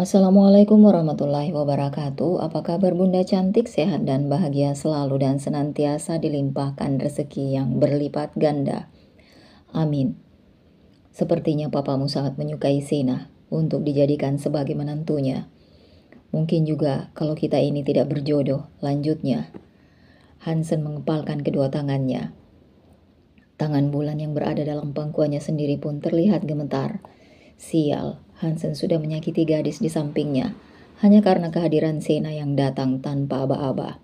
Assalamualaikum warahmatullahi wabarakatuh. Apa kabar Bunda cantik, sehat dan bahagia selalu dan senantiasa dilimpahkan rezeki yang berlipat ganda. Amin. Sepertinya papamu sangat menyukai Sina untuk dijadikan sebagai menantunya. Mungkin juga kalau kita ini tidak berjodoh, lanjutnya. Hansen mengepalkan kedua tangannya. Tangan Bulan yang berada dalam pangkuannya sendiri pun terlihat gemetar. Sial, Hansen sudah menyakiti gadis di sampingnya, hanya karena kehadiran Sena yang datang tanpa aba-aba.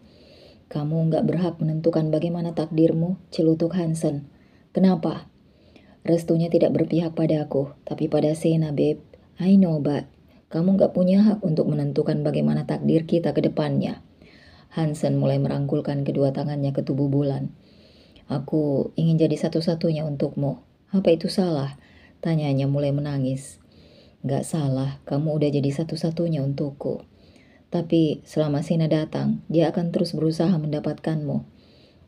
Kamu nggak berhak menentukan bagaimana takdirmu, celutuk Hansen. Kenapa? Restunya tidak berpihak padaku, tapi pada Sena, babe. I know, but kamu nggak punya hak untuk menentukan bagaimana takdir kita ke depannya. Hansen mulai merangkulkan kedua tangannya ke tubuh Bulan. Aku ingin jadi satu-satunya untukmu. Apa itu salah? Tanyanya mulai menangis. Gak salah, kamu udah jadi satu-satunya untukku. Tapi selama Sena datang, dia akan terus berusaha mendapatkanmu.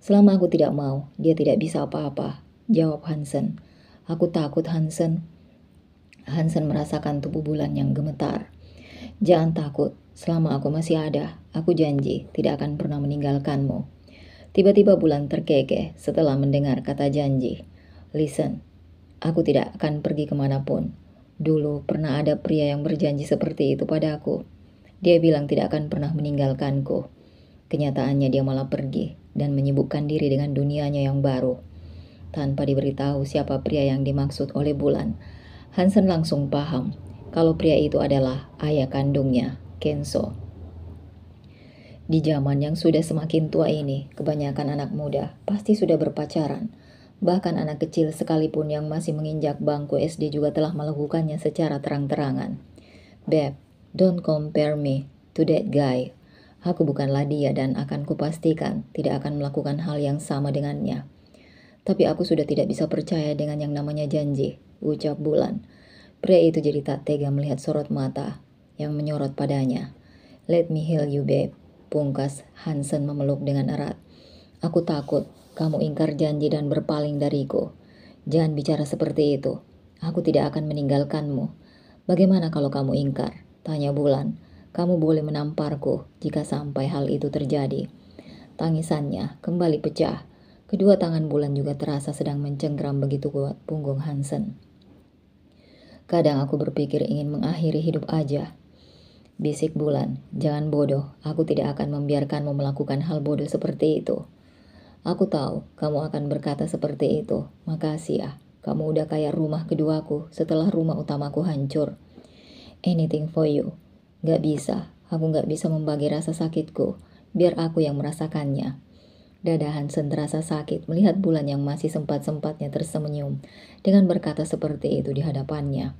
Selama aku tidak mau, dia tidak bisa apa-apa, jawab Hansen. Aku takut, Hansen. Hansen merasakan tubuh Bulan yang gemetar. Jangan takut, selama aku masih ada, aku janji tidak akan pernah meninggalkanmu. Tiba-tiba Bulan terkekeh setelah mendengar kata janji. Listen, aku tidak akan pergi kemanapun. Dulu pernah ada pria yang berjanji seperti itu padaku. Dia bilang tidak akan pernah meninggalkanku. Kenyataannya dia malah pergi dan menyibukkan diri dengan dunianya yang baru. Tanpa diberitahu siapa pria yang dimaksud oleh Bulan, Hansen langsung paham kalau pria itu adalah ayah kandungnya, Kenzo. Di zaman yang sudah semakin tua ini, kebanyakan anak muda pasti sudah berpacaran. Bahkan anak kecil sekalipun yang masih menginjak bangku SD juga telah melakukannya secara terang-terangan. Beb, don't compare me to that guy. Aku bukanlah dia dan akan kupastikan tidak akan melakukan hal yang sama dengannya. Tapi aku sudah tidak bisa percaya dengan yang namanya janji, ucap Bulan. Pria itu jadi tak tega melihat sorot mata yang menyorot padanya. Let me heal you, babe. Pungkas Hansen memeluk dengan erat. Aku takut kamu ingkar janji dan berpaling dariku. Jangan bicara seperti itu. Aku tidak akan meninggalkanmu. Bagaimana kalau kamu ingkar? Tanya Bulan. Kamu boleh menamparku jika sampai hal itu terjadi. Tangisannya kembali pecah. Kedua tangan Bulan juga terasa sedang mencengkeram begitu kuat punggung Hansen. Kadang aku berpikir ingin mengakhiri hidup aja. Bisik Bulan, jangan bodoh, aku tidak akan membiarkanmu melakukan hal bodoh seperti itu. Aku tahu, kamu akan berkata seperti itu. Makasih ya, kamu udah kayak rumah keduaku setelah rumah utamaku hancur. Anything for you. Gak bisa, aku gak bisa membagi rasa sakitku, biar aku yang merasakannya. Dada Hansen terasa sakit melihat Bulan yang masih sempat-sempatnya tersenyum dengan berkata seperti itu di hadapannya.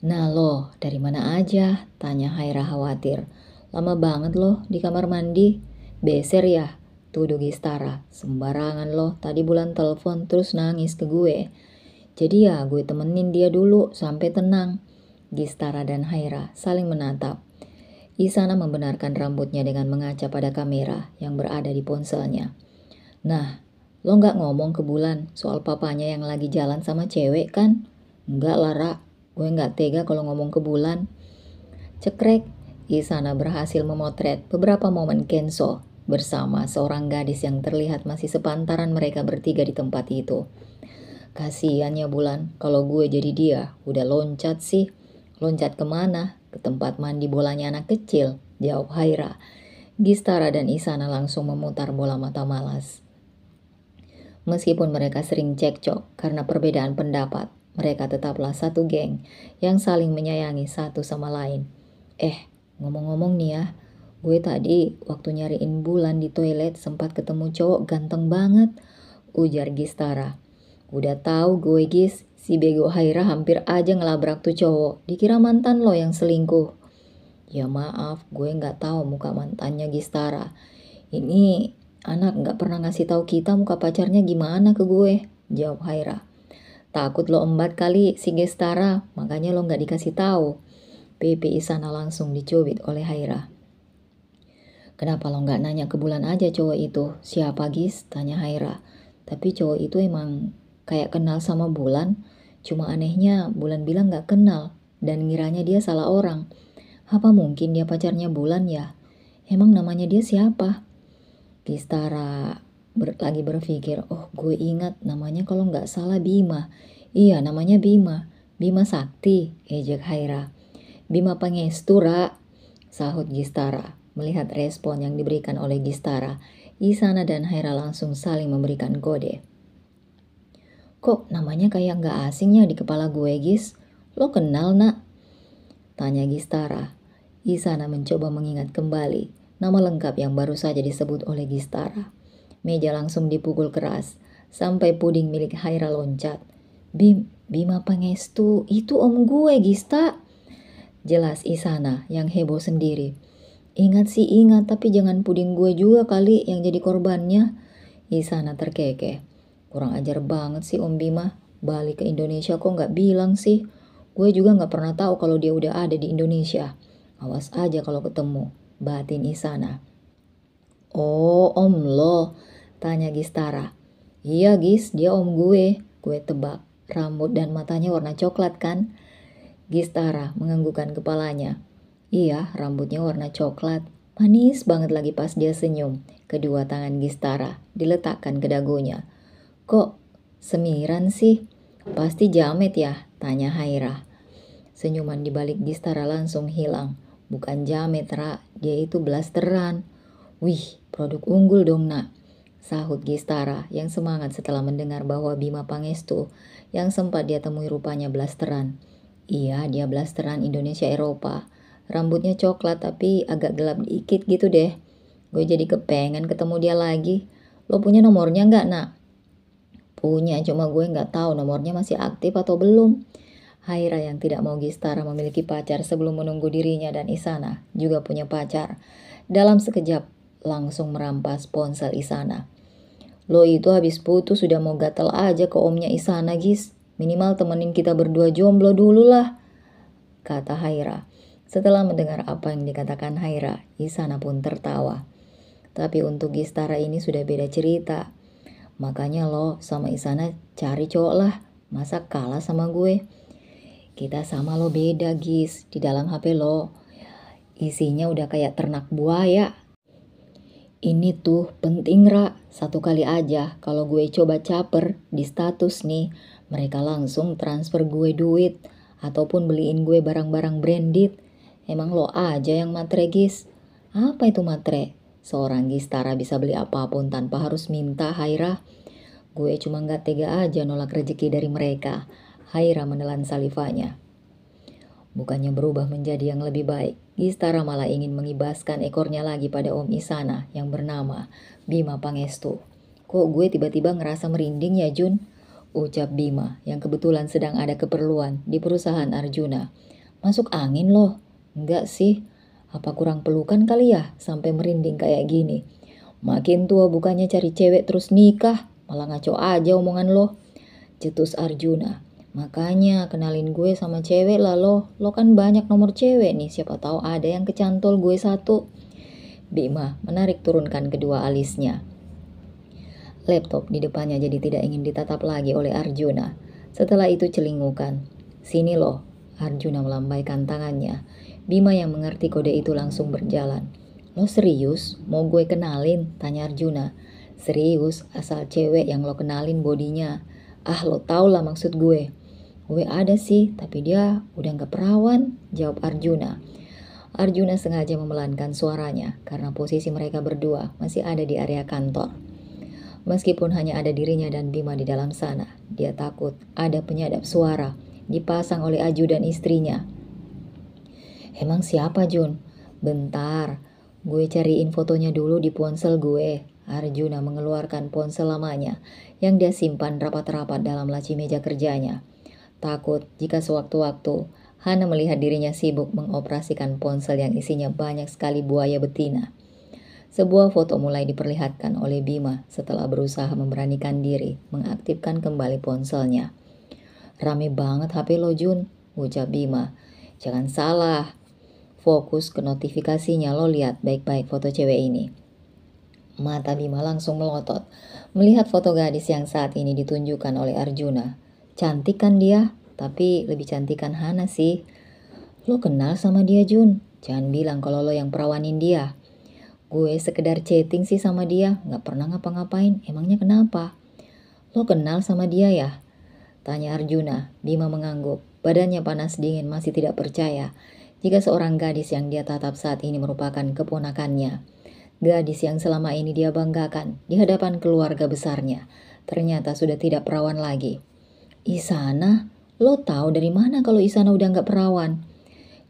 Nah loh, dari mana aja? Tanya Haira khawatir. Lama banget loh di kamar mandi. Beser ya? Tuduh Gistara. Sembarangan loh, tadi Bulan telepon terus nangis ke gue. Jadi ya gue temenin dia dulu sampai tenang. Gistara dan Haira saling menatap. Isana membenarkan rambutnya dengan mengaca pada kamera yang berada di ponselnya. Nah, lo gak ngomong ke Bulan soal papanya yang lagi jalan sama cewek kan? Enggak lah, Ra. Gue gak tega kalau ngomong ke Bulan. Cekrek, Isana berhasil memotret beberapa momen Kenzo bersama seorang gadis yang terlihat masih sepantaran mereka bertiga di tempat itu. Kasian ya Bulan, kalau gue jadi dia, udah loncat sih. Loncat kemana? Ke tempat mandi bolanya anak kecil, jawab Haira. Gistara dan Isana langsung memutar bola mata malas. Meskipun mereka sering cekcok karena perbedaan pendapat, mereka tetaplah satu geng yang saling menyayangi satu sama lain. Ngomong-ngomong nih ya, gue tadi waktu nyariin Bulan di toilet sempat ketemu cowok ganteng banget, ujar Gistara. Udah tahu gue Gis, si bego Haira hampir aja ngelabrak tuh cowok, dikira mantan lo yang selingkuh. Ya maaf, gue gak tahu muka mantannya Gistara. Ini anak gak pernah ngasih tahu kita muka pacarnya gimana ke gue, jawab Haira. Takut lo embat kali si Gistara, makanya lo gak dikasih tahu. Pipi Isana langsung dicubit oleh Haira. Kenapa lo gak nanya ke Bulan aja cowok itu? Siapa Gis? Tanya Haira. Tapi cowok itu emang kayak kenal sama Bulan. Cuma anehnya Bulan bilang gak kenal. dan ngiranya dia salah orang. Apa mungkin dia pacarnya Bulan ya? Emang namanya dia siapa? Gistara lagi berpikir, oh gue ingat namanya kalau nggak salah Bima. Iya namanya Bima. Bima Sakti, ejek Haira. Bima Pangestu, Ra, sahut Gistara. Melihat respon yang diberikan oleh Gistara, Isana dan Haira langsung saling memberikan kode. Kok namanya kayak nggak asingnya di kepala gue, Gis? Lo kenal, nak? Tanya Gistara. Isana mencoba mengingat kembali nama lengkap yang baru saja disebut oleh Gistara. Meja langsung dipukul keras, sampai puding milik Haira loncat. Bima Pangestu, itu om gue, Gista. Jelas Isana yang heboh sendiri. Ingat sih ingat, tapi jangan puding gue juga kali yang jadi korbannya. Isana terkekeh. Kurang ajar banget sih Om Bima. Balik ke Indonesia kok nggak bilang sih. Gue juga nggak pernah tahu kalau dia udah ada di Indonesia. Awas aja kalau ketemu, batin Isana. Oh, om lo, tanya Gistara. Iya Gis, dia om gue tebak. Rambut dan matanya warna coklat kan? Gistara menganggukkan kepalanya. Iya, rambutnya warna coklat. Manis banget lagi pas dia senyum. Kedua tangan Gistara diletakkan ke dagunya. Kok semiran sih? Pasti jamet ya? Tanya Haira. Senyuman di balik Gistara langsung hilang. Bukan jamet, Ra. Dia itu blasteran. Wih, produk unggul dong, nak. Sahut Gistara yang semangat setelah mendengar bahwa Bima Pangestu yang sempat dia temui rupanya blasteran. Iya, dia blasteran Indonesia Eropa. Rambutnya coklat tapi agak gelap dikit gitu deh. Gue jadi kepengen ketemu dia lagi. Lo punya nomornya nggak, nak? Punya, cuma gue nggak tahu nomornya masih aktif atau belum. Haira yang tidak mau Gistara memiliki pacar sebelum menunggu dirinya dan Isana juga punya pacar. Dalam sekejap langsung merampas ponsel Isana. Lo itu habis putus sudah mau gatel aja ke omnya Isana, Gis. Minimal temenin kita berdua jomblo dulu lah, kata Haira. Setelah mendengar apa yang dikatakan Haira, Isana pun tertawa. Tapi untuk Gistara ini sudah beda cerita. Makanya lo sama Isana cari cowok lah, masa kalah sama gue? Kita sama lo beda, Gis. Di dalam HP lo isinya udah kayak ternak buaya. Ini tuh penting, Ra. Satu kali aja kalau gue coba caper di status nih, mereka langsung transfer gue duit ataupun beliin gue barang-barang branded. Emang lo aja yang matre, Gis. Apa itu matre? Seorang Gistara bisa beli apapun tanpa harus minta, Haira. Gue cuma gak tega aja nolak rezeki dari mereka. Haira menelan salivanya. Bukannya berubah menjadi yang lebih baik, Gistara malah ingin mengibaskan ekornya lagi pada Om Isana yang bernama Bima Pangestu. Kok gue tiba-tiba ngerasa merinding ya, Jun? Ucap Bima yang kebetulan sedang ada keperluan di perusahaan Arjuna. Masuk angin loh. Enggak sih. Apa kurang pelukan kali ya sampai merinding kayak gini? Makin tua bukannya cari cewek terus nikah, malah ngaco aja omongan lo. Cetus Arjuna. Makanya kenalin gue sama cewek lah lo. Lo kan banyak nomor cewek nih, siapa tahu ada yang kecantol gue satu. Bima menarik turunkan kedua alisnya. Laptop di depannya jadi tidak ingin ditatap lagi oleh Arjuna. Setelah itu celingukan. Sini lo. Arjuna melambaikan tangannya. Bima yang mengerti kode itu langsung berjalan. Lo serius? Mau gue kenalin? Tanya Arjuna. Serius, asal cewek yang lo kenalin bodinya. Ah, lo tau lah maksud gue. Gue ada sih, tapi dia udah gak perawan, jawab Arjuna. Arjuna sengaja memelankan suaranya karena posisi mereka berdua masih ada di area kantor. Meskipun hanya ada dirinya dan Bima di dalam sana, dia takut ada penyadap suara dipasang oleh Aju dan istrinya. Emang siapa, Jun? Bentar, gue cariin fotonya dulu di ponsel gue. Arjuna mengeluarkan ponsel lamanya yang dia simpan rapat-rapat dalam laci meja kerjanya. Takut jika sewaktu-waktu Hana melihat dirinya sibuk mengoperasikan ponsel yang isinya banyak sekali buaya betina. Sebuah foto mulai diperlihatkan oleh Bima setelah berusaha memberanikan diri mengaktifkan kembali ponselnya. Rame banget HP lo, Jun, ucap Bima. Jangan salah, fokus ke notifikasinya, lo lihat baik-baik foto cewek ini. Mata Bima langsung melotot melihat foto gadis yang saat ini ditunjukkan oleh Arjuna. Cantik kan dia, tapi lebih cantik kan Hana sih. Lo kenal sama dia, Jun? Jangan bilang kalau lo yang perawanin dia. Gue sekedar chatting sih sama dia, nggak pernah ngapa-ngapain. Emangnya kenapa? Lo kenal sama dia ya? Tanya Arjuna. Bima mengangguk. Badannya panas dingin, masih tidak percaya jika seorang gadis yang dia tatap saat ini merupakan keponakannya. Gadis yang selama ini dia banggakan di hadapan keluarga besarnya, ternyata sudah tidak perawan lagi. Isana? Lo tahu dari mana kalau Isana udah nggak perawan?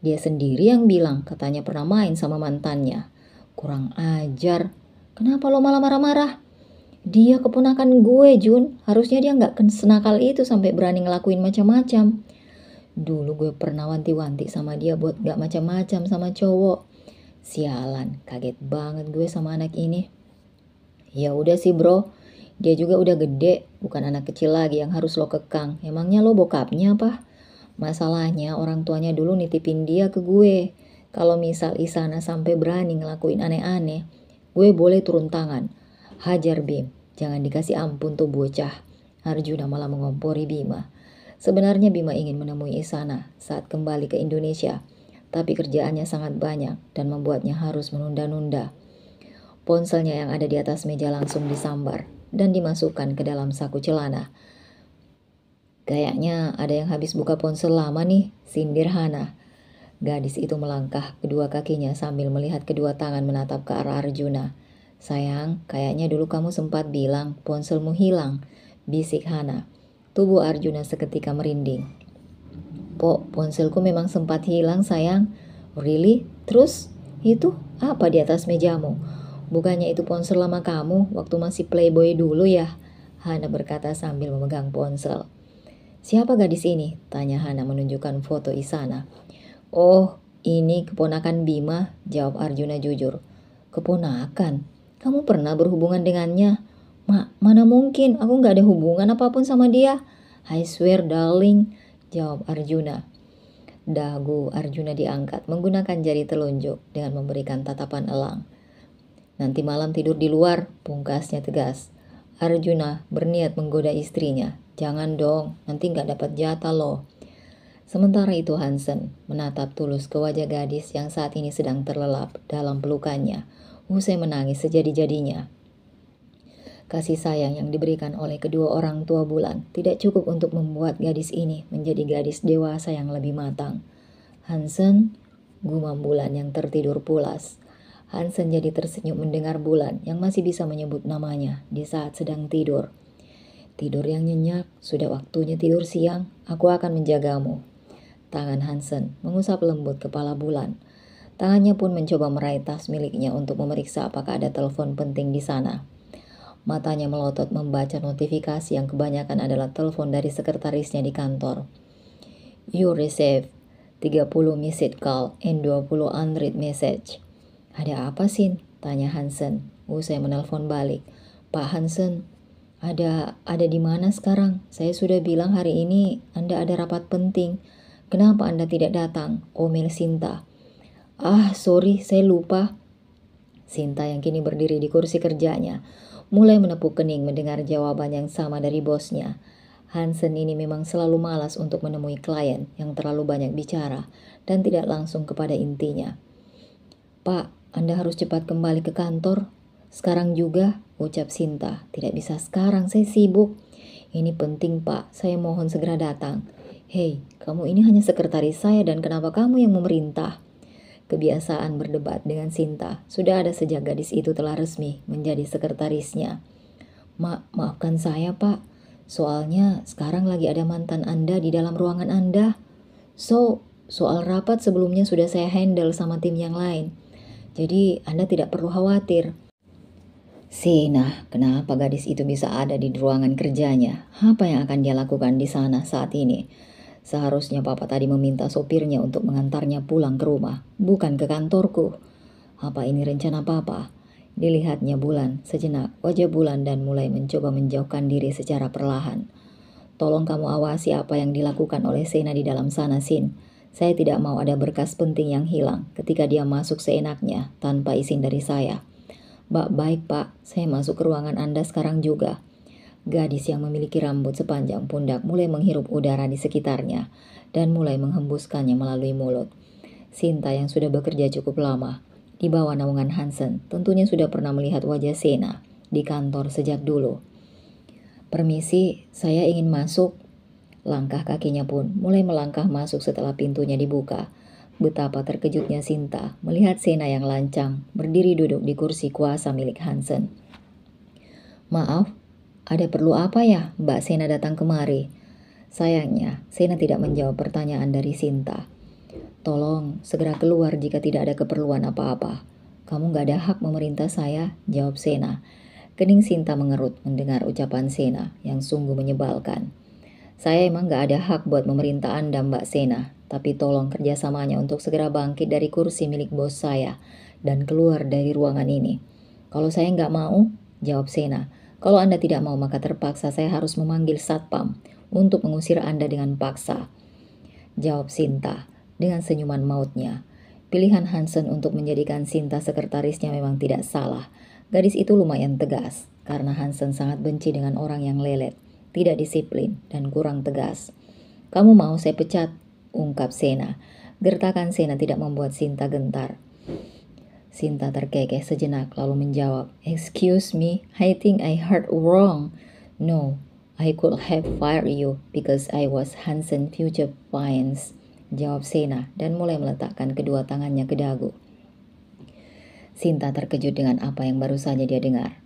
Dia sendiri yang bilang, katanya pernah main sama mantannya. Kurang ajar. Kenapa lo malah marah-marah? Dia keponakan gue, Jun. Harusnya dia nggak senakal itu sampai berani ngelakuin macam-macam. Dulu gue pernah wanti-wanti sama dia buat nggak macam-macam sama cowok. Sialan, kaget banget gue sama anak ini. Ya udah sih bro, dia juga udah gede, bukan anak kecil lagi yang harus lo kekang. Emangnya lo bokapnya apa? Masalahnya orang tuanya dulu nitipin dia ke gue. Kalau misal Isana sampai berani ngelakuin aneh-aneh, gue boleh turun tangan. Hajar Bim, jangan dikasih ampun tuh bocah. Arjuna malah mengompori Bima. Sebenarnya Bima ingin menemui Isana saat kembali ke Indonesia, tapi kerjaannya sangat banyak dan membuatnya harus menunda-nunda. Ponselnya yang ada di atas meja langsung disambar dan dimasukkan ke dalam saku celana. Kayaknya ada yang habis buka ponsel lama nih, sindir Hana. Gadis itu melangkah kedua kakinya sambil melihat kedua tangan menatap ke arah Arjuna. Sayang, kayaknya dulu kamu sempat bilang ponselmu hilang, bisik Hana. Tubuh Arjuna seketika merinding. Ponselku memang sempat hilang sayang. Really? Terus? Itu apa di atas mejamu? Bukannya itu ponsel lama kamu waktu masih playboy dulu ya? Hana berkata sambil memegang ponsel. Siapa gadis ini? Tanya Hana menunjukkan foto Isana. Oh, ini keponakan Bima, jawab Arjuna jujur. Keponakan? Kamu pernah berhubungan dengannya? Mana mungkin, aku gak ada hubungan apapun sama dia. I swear darling, jawab Arjuna. Dagu Arjuna diangkat menggunakan jari telunjuk dengan memberikan tatapan elang. Nanti malam tidur di luar, pungkasnya tegas. Arjuna berniat menggoda istrinya. Jangan dong, nanti gak dapat jatah loh. Sementara itu Hansen menatap tulus ke wajah gadis yang saat ini sedang terlelap dalam pelukannya. Usai menangis sejadi-jadinya. Kasih sayang yang diberikan oleh kedua orang tua Bulan tidak cukup untuk membuat gadis ini menjadi gadis dewasa yang lebih matang. Hansen, gumam Bulan yang tertidur pulas. Hansen jadi tersenyum mendengar Bulan yang masih bisa menyebut namanya di saat sedang tidur. Tidur yang nyenyak, sudah waktunya tidur siang, aku akan menjagamu. Tangan Hansen mengusap lembut kepala Bulan. Tangannya pun mencoba meraih tas miliknya untuk memeriksa apakah ada telepon penting di sana. Matanya melotot membaca notifikasi yang kebanyakan adalah telepon dari sekretarisnya di kantor. You receive 30 missed call and 20 unread message. Ada apa Sin? Tanya Hansen. Usai menelpon balik. Pak Hansen, ada di mana sekarang? Saya sudah bilang hari ini Anda ada rapat penting. Kenapa Anda tidak datang? Omel Sinta. Sorry, saya lupa. Sinta yang kini berdiri di kursi kerjanya mulai menepuk kening mendengar jawaban yang sama dari bosnya. Hansen ini memang selalu malas untuk menemui klien yang terlalu banyak bicara dan tidak langsung kepada intinya. Pak, Anda harus cepat kembali ke kantor. Sekarang juga, ucap Sinta. Tidak bisa sekarang, saya sibuk. Ini penting Pak, saya mohon segera datang. Hei, kamu ini hanya sekretaris saya dan kenapa kamu yang memerintah? Kebiasaan berdebat dengan Sinta sudah ada sejak gadis itu telah resmi menjadi sekretarisnya. Maafkan saya Pak, soalnya sekarang lagi ada mantan Anda di dalam ruangan Anda. Soal rapat sebelumnya sudah saya handle sama tim yang lain. Jadi Anda tidak perlu khawatir. Sina, kenapa gadis itu bisa ada di ruangan kerjanya? Apa yang akan dia lakukan di sana saat ini? Seharusnya papa tadi meminta sopirnya untuk mengantarnya pulang ke rumah, bukan ke kantorku. Apa ini rencana papa? Dilihatnya Bulan sejenak wajah Bulan dan mulai mencoba menjauhkan diri secara perlahan. Tolong kamu awasi apa yang dilakukan oleh Sena di dalam sana, Sin. Saya tidak mau ada berkas penting yang hilang ketika dia masuk seenaknya tanpa izin dari saya. Baik Pak, saya masuk ke ruangan Anda sekarang juga. Gadis yang memiliki rambut sepanjang pundak mulai menghirup udara di sekitarnya dan mulai menghembuskannya melalui mulut. Sinta yang sudah bekerja cukup lama di bawah naungan Hansen tentunya sudah pernah melihat wajah Sena di kantor sejak dulu. "Permisi, saya ingin masuk." Langkah kakinya pun mulai melangkah masuk setelah pintunya dibuka. Betapa terkejutnya Sinta melihat Sena yang lancang berdiri duduk di kursi kuasa milik Hansen. "Maaf, ada perlu apa ya Mbak Sena datang kemari?" Sayangnya, Sena tidak menjawab pertanyaan dari Sinta. "Tolong segera keluar jika tidak ada keperluan apa-apa. Kamu gak ada hak memerintah saya," jawab Sena. Kening Sinta mengerut mendengar ucapan Sena yang sungguh menyebalkan. "Saya emang gak ada hak buat memerintah Anda, Mbak Sena, tapi tolong kerjasamanya untuk segera bangkit dari kursi milik bos saya dan keluar dari ruangan ini." "Kalau saya gak mau," jawab Sena. "Kalau Anda tidak mau maka terpaksa saya harus memanggil satpam untuk mengusir Anda dengan paksa," jawab Sinta dengan senyuman mautnya. Pilihan Hansen untuk menjadikan Sinta sekretarisnya memang tidak salah. Gadis itu lumayan tegas, karena Hansen sangat benci dengan orang yang lelet, tidak disiplin, dan kurang tegas. "Kamu mau saya pecat?" ungkap Sena. Gertakan Sena tidak membuat Sinta gentar. Sinta terkekeh sejenak lalu menjawab, "Excuse me, I think I heard wrong. No, I could have fired you because I was Hansen future clients," jawab Sena dan mulai meletakkan kedua tangannya ke dagu. Sinta terkejut dengan apa yang baru saja dia dengar.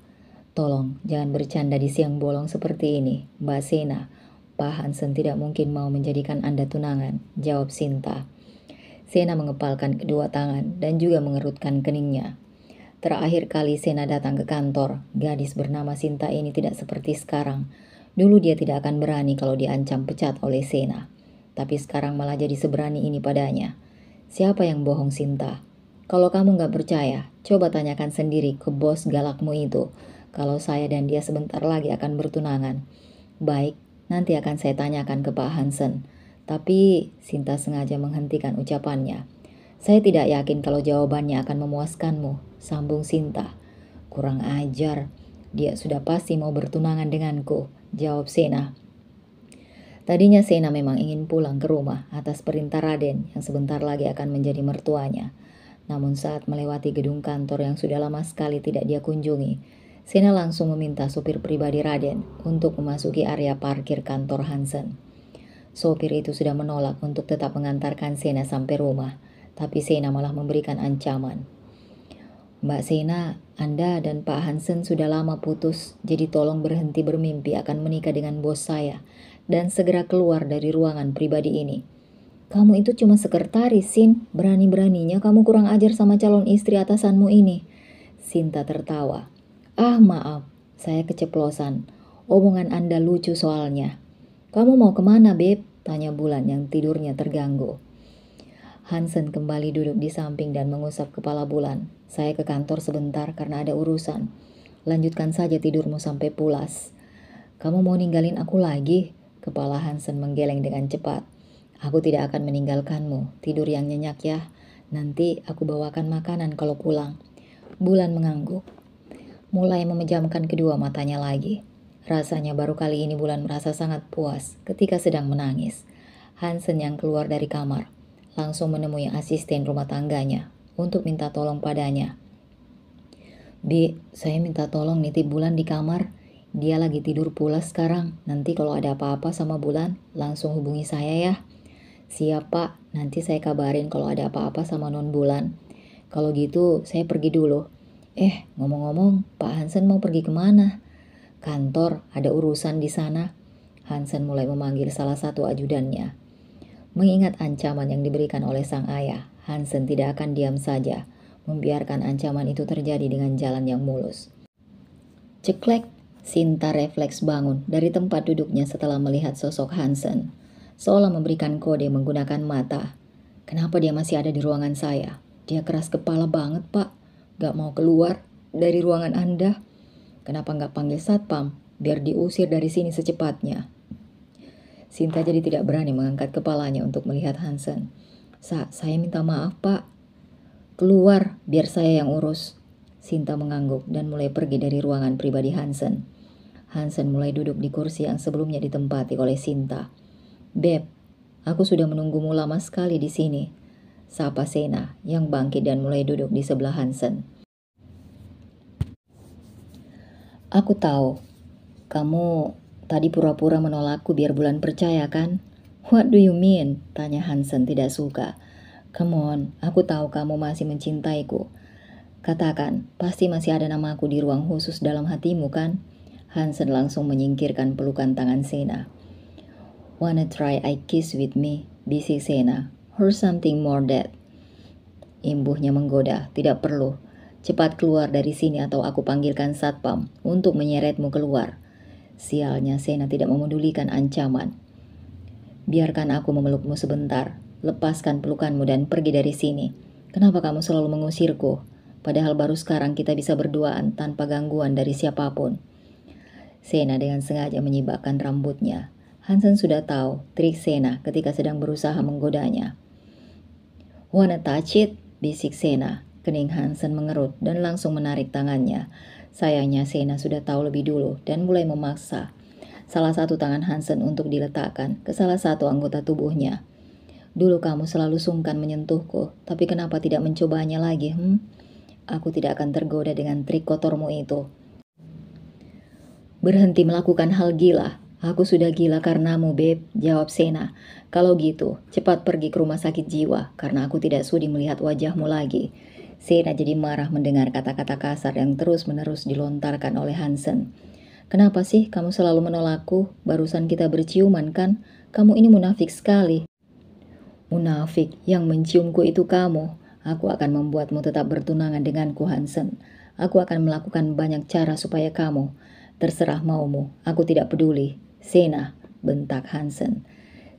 "Tolong jangan bercanda di siang bolong seperti ini, Mbak Sena. Pak Hansen tidak mungkin mau menjadikan Anda tunangan," jawab Sinta. Sena mengepalkan kedua tangan dan juga mengerutkan keningnya. Terakhir kali Sena datang ke kantor, gadis bernama Sinta ini tidak seperti sekarang. Dulu dia tidak akan berani kalau diancam pecat oleh Sena. Tapi sekarang malah jadi seberani ini padanya. Siapa yang bohong, Sinta? Kalau kamu gak percaya, coba tanyakan sendiri ke bos galakmu itu. Kalau saya dan dia sebentar lagi akan bertunangan. Baik, nanti akan saya tanyakan ke Pak Hansen. Tapi Sinta sengaja menghentikan ucapannya. "Saya tidak yakin kalau jawabannya akan memuaskanmu," sambung Sinta. "Kurang ajar, dia sudah pasti mau bertunangan denganku," jawab Sena. Tadinya Sena memang ingin pulang ke rumah atas perintah Raden yang sebentar lagi akan menjadi mertuanya. Namun saat melewati gedung kantor yang sudah lama sekali tidak dia kunjungi, Sena langsung meminta supir pribadi Raden untuk memasuki area parkir kantor Hansen. Sopir itu sudah menolak untuk tetap mengantarkan Sena sampai rumah, tapi Sena malah memberikan ancaman. "Mbak Sena, Anda dan Pak Hansen sudah lama putus, jadi tolong berhenti bermimpi akan menikah dengan bos saya dan segera keluar dari ruangan pribadi ini." "Kamu itu cuma sekretaris, Sin. Berani-beraninya kamu kurang ajar sama calon istri atasanmu ini." Sinta tertawa. "Ah, maaf, saya keceplosan. Omongan Anda lucu soalnya." "Kamu mau kemana, Beb?" tanya Bulan yang tidurnya terganggu. Hansen kembali duduk di samping dan mengusap kepala Bulan. "Saya ke kantor sebentar karena ada urusan. Lanjutkan saja tidurmu sampai pulas." "Kamu mau ninggalin aku lagi?" Kepala Hansen menggeleng dengan cepat. "Aku tidak akan meninggalkanmu. Tidur yang nyenyak ya. Nanti aku bawakan makanan kalau pulang." Bulan mengangguk, mulai memejamkan kedua matanya lagi. Rasanya baru kali ini Bulan merasa sangat puas ketika sedang menangis. Hansen yang keluar dari kamar langsung menemui asisten rumah tangganya untuk minta tolong padanya. "Bi, saya minta tolong nitip Bulan di kamar. Dia lagi tidur pulas sekarang. Nanti kalau ada apa-apa sama Bulan, langsung hubungi saya ya." "Siap, Pak. Nanti saya kabarin kalau ada apa-apa sama Non Bulan. Kalau gitu, saya pergi dulu." Ngomong-ngomong, Pak Hansen mau pergi kemana?" "Kantor, ada urusan di sana." Hansen mulai memanggil salah satu ajudannya. Mengingat ancaman yang diberikan oleh sang ayah, Hansen tidak akan diam saja, membiarkan ancaman itu terjadi dengan jalan yang mulus. Ceklek, Sinta refleks bangun dari tempat duduknya setelah melihat sosok Hansen, seolah memberikan kode menggunakan mata. Kenapa dia masih ada di ruangan saya? Dia keras kepala banget, Pak. Gak mau keluar dari ruangan Anda. Kenapa gak panggil satpam biar diusir dari sini secepatnya? Sinta jadi tidak berani mengangkat kepalanya untuk melihat Hansen. Saya minta maaf, Pak. Keluar, biar saya yang urus." Sinta mengangguk dan mulai pergi dari ruangan pribadi Hansen. Hansen mulai duduk di kursi yang sebelumnya ditempati oleh Sinta. "Beb, aku sudah menunggumu lama sekali di sini." sapa Sena yang bangkit dan mulai duduk di sebelah Hansen. Aku tahu, kamu tadi pura-pura menolakku biar Bulan percaya kan? What do you mean? Tanya Hansen tidak suka. Come on, aku tahu kamu masih mencintaiku. Katakan, pasti masih ada namaku di ruang khusus dalam hatimu kan? Hansen langsung menyingkirkan pelukan tangan Sena. Wanna try I kiss with me? Bisik Sena. Or something more that. Imbuhnya menggoda, tidak perlu. Cepat keluar dari sini atau aku panggilkan satpam untuk menyeretmu keluar. Sialnya Sena tidak memedulikan ancaman. Biarkan aku memelukmu sebentar. Lepaskan pelukanmu dan pergi dari sini. Kenapa kamu selalu mengusirku? Padahal baru sekarang kita bisa berduaan tanpa gangguan dari siapapun. Sena dengan sengaja menyibakkan rambutnya. Hansen sudah tahu trik Sena ketika sedang berusaha menggodanya. Wanna touch it? Bisik Sena. Kening Hansen mengerut dan langsung menarik tangannya. Sayangnya Sena sudah tahu lebih dulu dan mulai memaksa salah satu tangan Hansen untuk diletakkan ke salah satu anggota tubuhnya. Dulu kamu selalu sungkan menyentuhku, tapi kenapa tidak mencobanya lagi? Aku tidak akan tergoda dengan trik kotormu itu. Berhenti melakukan hal gila. Aku sudah gila karenamu, Beb, jawab Sena. Kalau gitu, cepat pergi ke rumah sakit jiwa, karena aku tidak sudi melihat wajahmu lagi. Sena jadi marah mendengar kata-kata kasar yang terus-menerus dilontarkan oleh Hansen. Kenapa sih kamu selalu menolakku? Barusan kita berciuman kan? Kamu ini munafik sekali. Munafik, yang menciumku itu kamu. Aku akan membuatmu tetap bertunangan denganku, Hansen. Aku akan melakukan banyak cara supaya kamu. Terserah maumu, aku tidak peduli. Sena, bentak Hansen.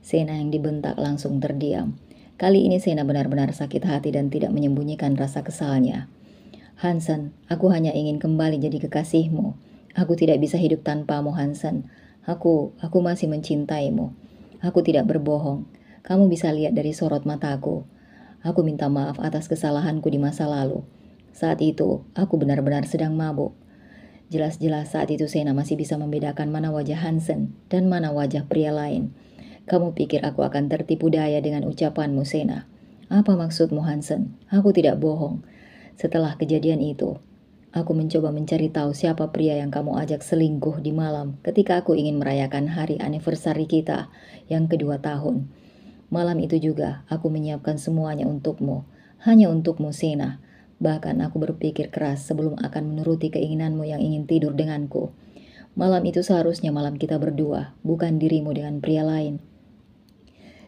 Sena yang dibentak langsung terdiam. Kali ini Sena benar-benar sakit hati dan tidak menyembunyikan rasa kesalnya. Hansen, aku hanya ingin kembali jadi kekasihmu. Aku tidak bisa hidup tanpamu, Hansen. Aku masih mencintaimu. Aku tidak berbohong. Kamu bisa lihat dari sorot mataku. Aku minta maaf atas kesalahanku di masa lalu. Saat itu, aku benar-benar sedang mabuk. Jelas-jelas saat itu Sena masih bisa membedakan mana wajah Hansen dan mana wajah pria lain. Kamu pikir aku akan tertipu daya dengan ucapanmu, Sena? Apa maksudmu, Hansen? Aku tidak bohong. Setelah kejadian itu, aku mencoba mencari tahu siapa pria yang kamu ajak selingkuh di malam ketika aku ingin merayakan hari anniversary kita yang kedua tahun. Malam itu juga aku menyiapkan semuanya untukmu. Hanya untukmu, Sena. Bahkan aku berpikir keras sebelum akan menuruti keinginanmu yang ingin tidur denganku. Malam itu seharusnya malam kita berdua, bukan dirimu dengan pria lain.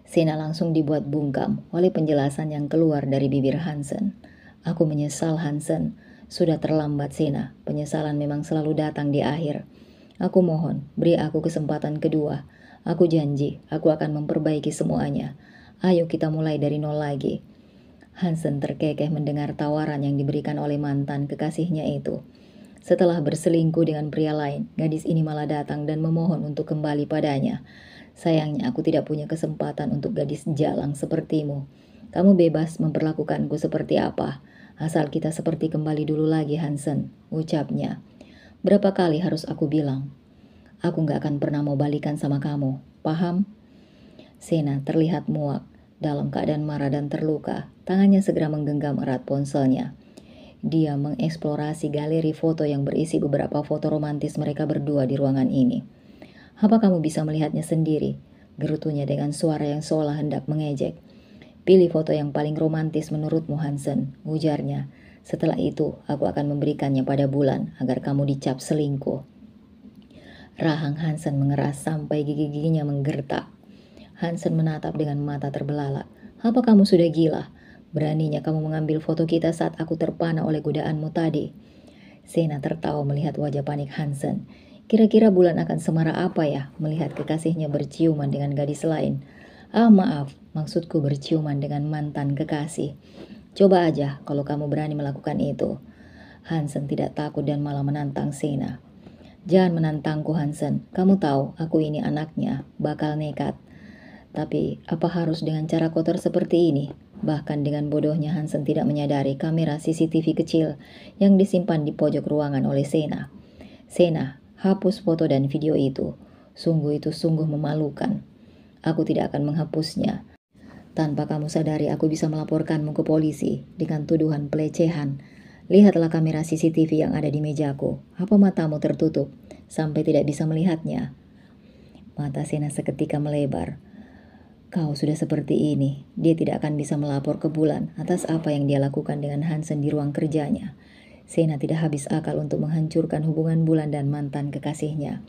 Sena langsung dibuat bungkam oleh penjelasan yang keluar dari bibir Hansen. Aku menyesal, Hansen. Sudah terlambat, Sena. Penyesalan memang selalu datang di akhir. Aku mohon, beri aku kesempatan kedua. Aku janji, aku akan memperbaiki semuanya. Ayo kita mulai dari nol lagi. Hansen terkekeh mendengar tawaran yang diberikan oleh mantan kekasihnya itu. Setelah berselingkuh dengan pria lain, gadis ini malah datang dan memohon untuk kembali padanya. Sayangnya aku tidak punya kesempatan untuk gadis jalang sepertimu. Kamu bebas memperlakukanku seperti apa, asal kita seperti kembali dulu lagi, Hansen, ucapnya. Berapa kali harus aku bilang? Aku gak akan pernah mau balikan sama kamu, paham? Sena terlihat muak. Dalam keadaan marah dan terluka, tangannya segera menggenggam erat ponselnya. Dia mengeksplorasi galeri foto yang berisi beberapa foto romantis mereka berdua di ruangan ini. Apa kamu bisa melihatnya sendiri? Gerutunya dengan suara yang seolah hendak mengejek. Pilih foto yang paling romantis menurutmu, Hansen, ujarnya. Setelah itu, aku akan memberikannya pada Bulan agar kamu dicap selingkuh. Rahang Hansen mengeras sampai gigi-giginya menggertak. Hansen menatap dengan mata terbelalak. Apa kamu sudah gila? Beraninya kamu mengambil foto kita saat aku terpana oleh godaanmu tadi. Sena tertawa melihat wajah panik Hansen. Kira-kira Bulan akan semarah apa ya melihat kekasihnya berciuman dengan gadis lain? Maaf, maksudku berciuman dengan mantan kekasih. Coba aja kalau kamu berani melakukan itu. Hansen tidak takut dan malah menantang Sena. Jangan menantangku, Hansen. Kamu tahu aku ini anaknya, bakal nekat. Tapi apa harus dengan cara kotor seperti ini? Bahkan dengan bodohnya Hansen tidak menyadari kamera CCTV kecil yang disimpan di pojok ruangan oleh Sena. Sena, hapus foto dan video itu. Itu sungguh memalukan. Aku tidak akan menghapusnya. Tanpa kamu sadari aku bisa melaporkanmu ke polisi dengan tuduhan pelecehan. Lihatlah kamera CCTV yang ada di mejaku. Apa matamu tertutup sampai tidak bisa melihatnya? Mata Sena seketika melebar. Kau sudah seperti ini, dia tidak akan bisa melapor ke Bulan atas apa yang dia lakukan dengan Hansen di ruang kerjanya. Sena tidak habis akal untuk menghancurkan hubungan Bulan dan mantan kekasihnya.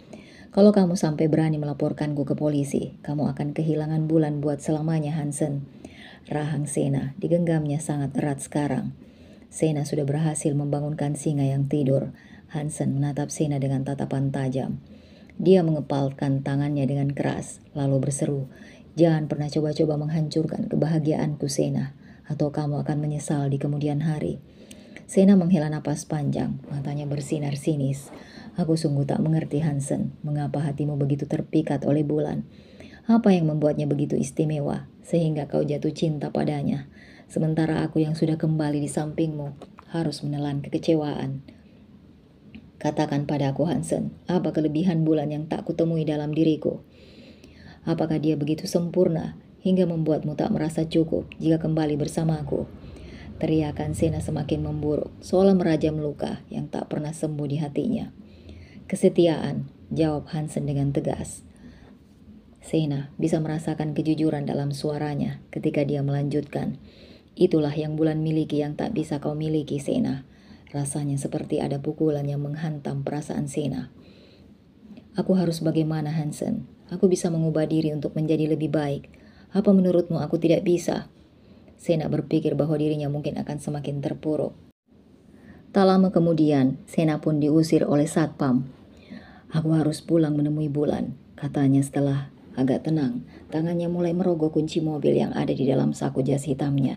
Kalau kamu sampai berani melaporkanku ke polisi, kamu akan kehilangan Bulan buat selamanya, Hansen. Rahang Sena digenggamnya sangat erat sekarang. Sena sudah berhasil membangunkan singa yang tidur. Hansen menatap Sena dengan tatapan tajam. Dia mengepalkan tangannya dengan keras, lalu berseru, "Jangan pernah coba-coba menghancurkan kebahagiaanku, Sena, atau kamu akan menyesal di kemudian hari." Sena menghela napas panjang, matanya bersinar sinis. "Aku sungguh tak mengerti, Hansen, mengapa hatimu begitu terpikat oleh Bulan? Apa yang membuatnya begitu istimewa, sehingga kau jatuh cinta padanya, sementara aku yang sudah kembali di sampingmu harus menelan kekecewaan? Katakan padaku, Hansen, apa kelebihan Bulan yang tak kutemui dalam diriku? Apakah dia begitu sempurna hingga membuatmu tak merasa cukup jika kembali bersamaku?" Teriakan Sena semakin memburuk, seolah merajam luka yang tak pernah sembuh di hatinya. "Kesetiaan," jawab Hansen dengan tegas. Sena bisa merasakan kejujuran dalam suaranya ketika dia melanjutkan, "Itulah yang Bulan miliki yang tak bisa kau miliki, Sena." Rasanya seperti ada pukulan yang menghantam perasaan Sena. "Aku harus bagaimana, Hansen? Aku bisa mengubah diri untuk menjadi lebih baik. Apa menurutmu aku tidak bisa?" Sena berpikir bahwa dirinya mungkin akan semakin terpuruk. Tak lama kemudian, Sena pun diusir oleh satpam. "Aku harus pulang menemui Bulan," katanya setelah agak tenang. Tangannya mulai merogoh kunci mobil yang ada di dalam saku jas hitamnya.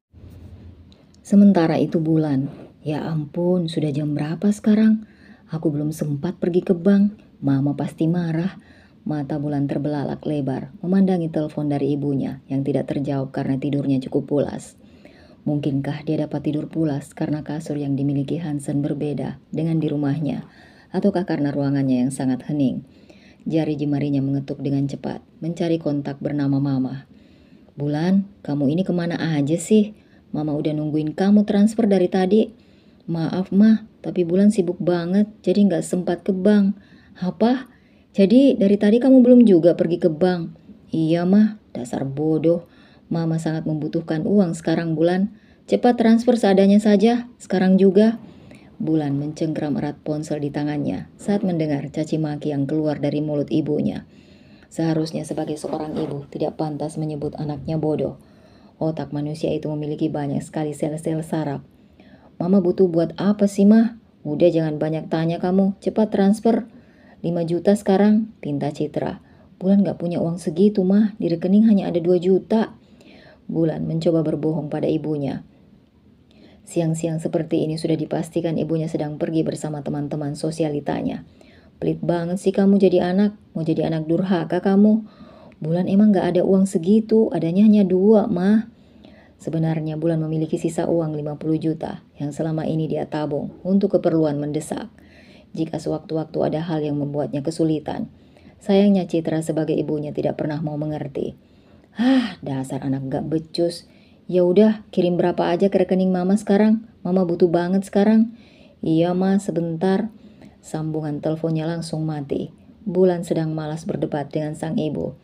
Sementara itu Bulan, "Ya ampun, sudah jam berapa sekarang? Aku belum sempat pergi ke bank. Mama pasti marah." Mata Bulan terbelalak lebar, memandangi telepon dari ibunya yang tidak terjawab karena tidurnya cukup pulas. Mungkinkah dia dapat tidur pulas karena kasur yang dimiliki Hansen berbeda dengan di rumahnya, ataukah karena ruangannya yang sangat hening? Jari jemarinya mengetuk dengan cepat, mencari kontak bernama Mama. "Bulan, kamu ini kemana aja sih? Mama udah nungguin kamu transfer dari tadi." "Maaf mah, tapi Bulan sibuk banget, jadi gak sempat ke bank." "Apa? Jadi dari tadi kamu belum juga pergi ke bank?" "Iya mah, dasar bodoh. Mama sangat membutuhkan uang sekarang, Bulan. Cepat transfer seadanya saja, sekarang juga." Bulan mencengkram erat ponsel di tangannya saat mendengar caci maki yang keluar dari mulut ibunya. Seharusnya sebagai seorang ibu tidak pantas menyebut anaknya bodoh. Otak manusia itu memiliki banyak sekali sel-sel saraf. "Mama butuh buat apa sih, Mah? Udah jangan banyak tanya kamu, cepat transfer." 5 juta sekarang," pinta Citra. "Bulan gak punya uang segitu, Mah, di rekening hanya ada 2 juta. Bulan mencoba berbohong pada ibunya. Siang-siang seperti ini sudah dipastikan ibunya sedang pergi bersama teman-teman sosialitanya. "Pelit banget sih kamu jadi anak, mau jadi anak durhaka kamu. Bulan emang gak ada uang segitu, adanya hanya 2, Mah." Sebenarnya Bulan memiliki sisa uang 50 juta yang selama ini dia tabung untuk keperluan mendesak jika sewaktu-waktu ada hal yang membuatnya kesulitan. Sayangnya Citra sebagai ibunya tidak pernah mau mengerti. Dasar anak gak becus. "Ya udah, kirim berapa aja ke rekening Mama sekarang. Mama butuh banget sekarang." "Iya, Ma, sebentar." Sambungan teleponnya langsung mati. Bulan sedang malas berdebat dengan sang ibu.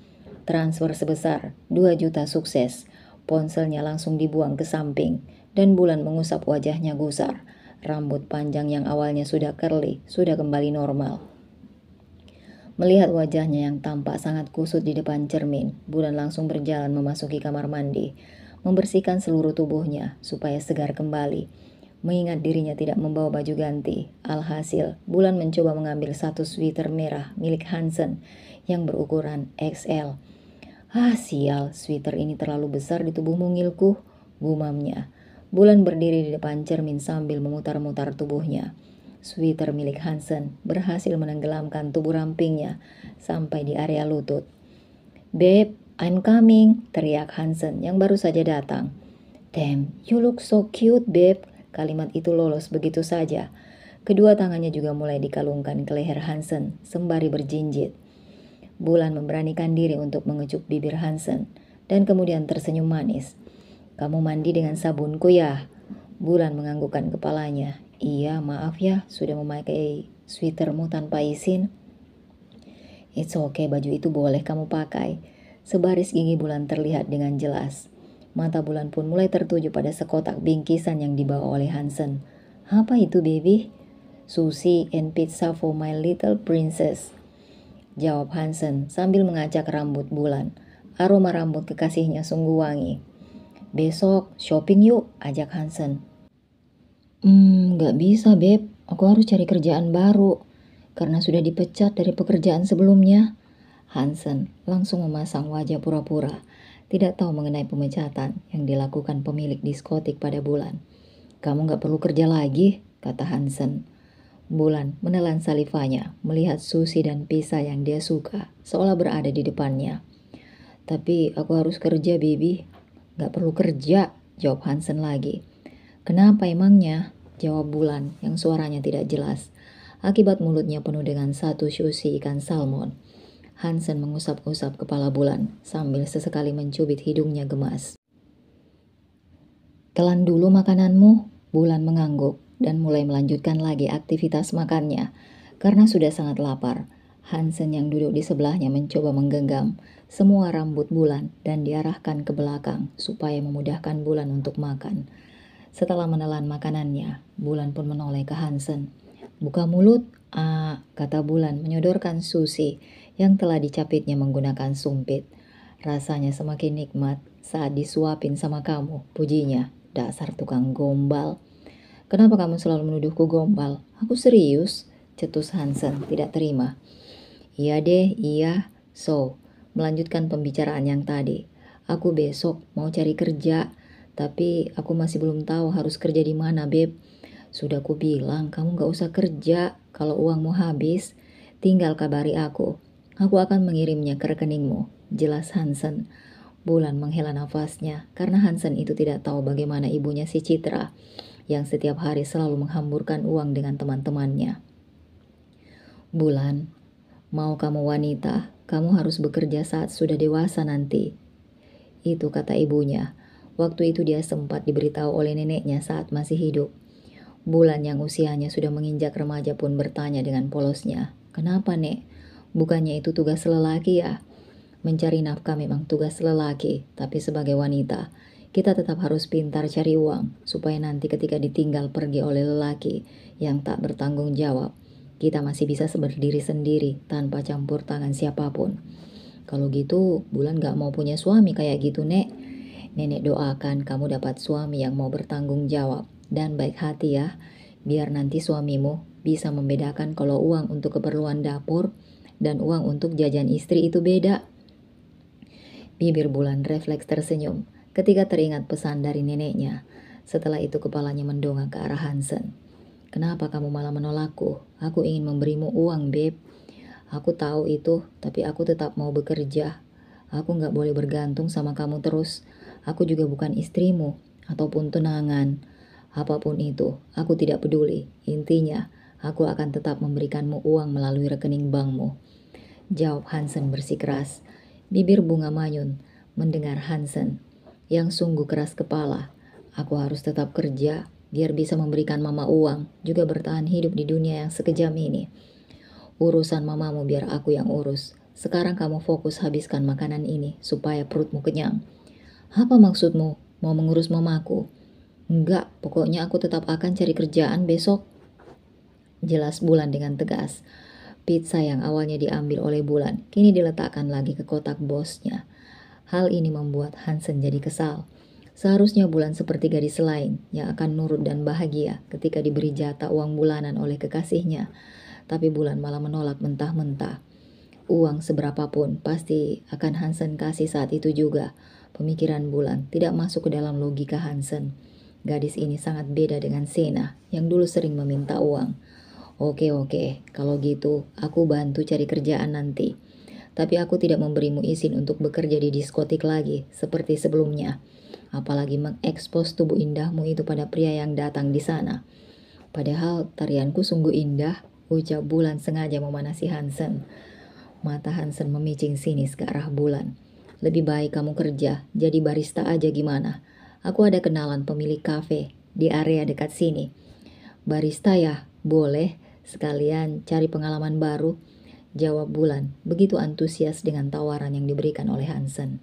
Transfer sebesar 2 juta sukses. Ponselnya langsung dibuang ke samping dan Bulan mengusap wajahnya gusar. Rambut panjang yang awalnya sudah curly sudah kembali normal. Melihat wajahnya yang tampak sangat kusut di depan cermin, Bulan langsung berjalan memasuki kamar mandi, membersihkan seluruh tubuhnya supaya segar kembali. Mengingat dirinya tidak membawa baju ganti, alhasil Bulan mencoba mengambil satu sweater merah milik Hansen yang berukuran XL. Sial, sweater ini terlalu besar di tubuh mungilku, gumamnya. Bulan berdiri di depan cermin sambil memutar-mutar tubuhnya. Sweater milik Hansen berhasil menenggelamkan tubuh rampingnya sampai di area lutut. "Babe, I'm coming," teriak Hansen yang baru saja datang. "Damn, you look so cute, babe." Kalimat itu lolos begitu saja. Kedua tangannya juga mulai dikalungkan ke leher Hansen sembari berjinjit. Bulan memberanikan diri untuk mengecup bibir Hansen dan kemudian tersenyum manis. Kamu mandi dengan sabunku ya? Bulan menganggukkan kepalanya. Iya, maaf ya, sudah memakai sweatermu tanpa izin. It's okay, baju itu boleh kamu pakai. Sebaris gigi Bulan terlihat dengan jelas. Mata Bulan pun mulai tertuju pada sekotak bingkisan yang dibawa oleh Hansen. Apa itu, baby? Sushi and pizza for my little princess, jawab Hansen sambil mengacak rambut Bulan. Aroma rambut kekasihnya sungguh wangi. Besok shopping yuk, ajak Hansen. Gak bisa, Beb. Aku harus cari kerjaan baru karena sudah dipecat dari pekerjaan sebelumnya. Hansen langsung memasang wajah pura-pura, tidak tahu mengenai pemecatan yang dilakukan pemilik diskotik pada Bulan. Kamu gak perlu kerja lagi, kata Hansen. Bulan menelan salivanya melihat sushi dan pizza yang dia suka, seolah berada di depannya. Tapi aku harus kerja, baby. Gak perlu kerja, jawab Hansen lagi. Kenapa emangnya? Jawab Bulan yang suaranya tidak jelas, akibat mulutnya penuh dengan satu sushi ikan salmon. Hansen mengusap-usap kepala Bulan sambil sesekali mencubit hidungnya gemas. Telan dulu makananmu, Bulan mengangguk dan mulai melanjutkan lagi aktivitas makannya karena sudah sangat lapar. Hansen yang duduk di sebelahnya mencoba menggenggam semua rambut Bulan dan diarahkan ke belakang supaya memudahkan Bulan untuk makan. Setelah menelan makanannya, Bulan pun menoleh ke Hansen. Buka mulut, kata Bulan menyodorkan sushi yang telah dicapitnya menggunakan sumpit. Rasanya semakin nikmat saat disuapin sama kamu, pujinya. Dasar tukang gombal. Kenapa kamu selalu menuduhku gombal? Aku serius, cetus Hansen tidak terima. Iya deh, iya. So, melanjutkan pembicaraan yang tadi. Aku besok mau cari kerja, tapi aku masih belum tahu harus kerja di mana, Beb. Sudah ku bilang kamu gak usah kerja. Kalau uangmu habis, tinggal kabari aku. Aku akan mengirimnya ke rekeningmu, jelas Hansen. Bulan menghela nafasnya karena Hansen itu tidak tahu bagaimana ibunya si Citra yang setiap hari selalu menghamburkan uang dengan teman-temannya. Bulan, mau kamu wanita, kamu harus bekerja saat sudah dewasa nanti. Itu kata ibunya. Waktu itu dia sempat diberitahu oleh neneknya saat masih hidup. Bulan yang usianya sudah menginjak remaja pun bertanya dengan polosnya. Kenapa, Nek? Bukannya itu tugas lelaki ya? Mencari nafkah memang tugas lelaki, tapi sebagai wanita, kita tetap harus pintar cari uang, supaya nanti ketika ditinggal pergi oleh lelaki yang tak bertanggung jawab, kita masih bisa berdiri sendiri tanpa campur tangan siapapun. Kalau gitu, Bulan gak mau punya suami kayak gitu, Nek. Nenek doakan kamu dapat suami yang mau bertanggung jawab dan baik hati ya, biar nanti suamimu bisa membedakan kalau uang untuk keperluan dapur dan uang untuk jajan istri itu beda. Bibir Bulan refleks tersenyum ketika teringat pesan dari neneknya. Setelah itu kepalanya mendongak ke arah Hansen. Kenapa kamu malah menolakku? Aku ingin memberimu uang, Beb. Aku tahu itu, tapi aku tetap mau bekerja. Aku gak boleh bergantung sama kamu terus. Aku juga bukan istrimu, ataupun tunangan. Apapun itu, aku tidak peduli. Intinya, aku akan tetap memberikanmu uang melalui rekening bankmu, jawab Hansen bersikeras. Bibir bunga manyun mendengar Hansen yang sungguh keras kepala. Aku harus tetap kerja biar bisa memberikan mama uang, juga bertahan hidup di dunia yang sekejam ini. Urusan mamamu biar aku yang urus. Sekarang kamu fokus habiskan makanan ini supaya perutmu kenyang. Apa maksudmu? Mau mengurus mamaku? Enggak, pokoknya aku tetap akan cari kerjaan besok, jelas Bulan dengan tegas. Pizza yang awalnya diambil oleh Bulan kini diletakkan lagi ke kotak bosnya. Hal ini membuat Hansen jadi kesal. Seharusnya Bulan seperti gadis lain yang akan nurut dan bahagia ketika diberi jatah uang bulanan oleh kekasihnya. Tapi Bulan malah menolak mentah-mentah. Uang seberapapun pasti akan Hansen kasih saat itu juga. Pemikiran Bulan tidak masuk ke dalam logika Hansen. Gadis ini sangat beda dengan Sena yang dulu sering meminta uang. Oke, kalau gitu aku bantu cari kerjaan nanti. Tapi aku tidak memberimu izin untuk bekerja di diskotik lagi seperti sebelumnya. Apalagi mengekspos tubuh indahmu itu pada pria yang datang di sana. Padahal tarianku sungguh indah, ucap Bulan sengaja memanasi Hansen. Mata Hansen memicing sinis ke arah Bulan. Lebih baik kamu kerja, jadi barista aja gimana? Aku ada kenalan pemilik kafe di area dekat sini. Barista ya? Boleh, sekalian cari pengalaman baru, jawab Bulan, begitu antusias dengan tawaran yang diberikan oleh Hansen.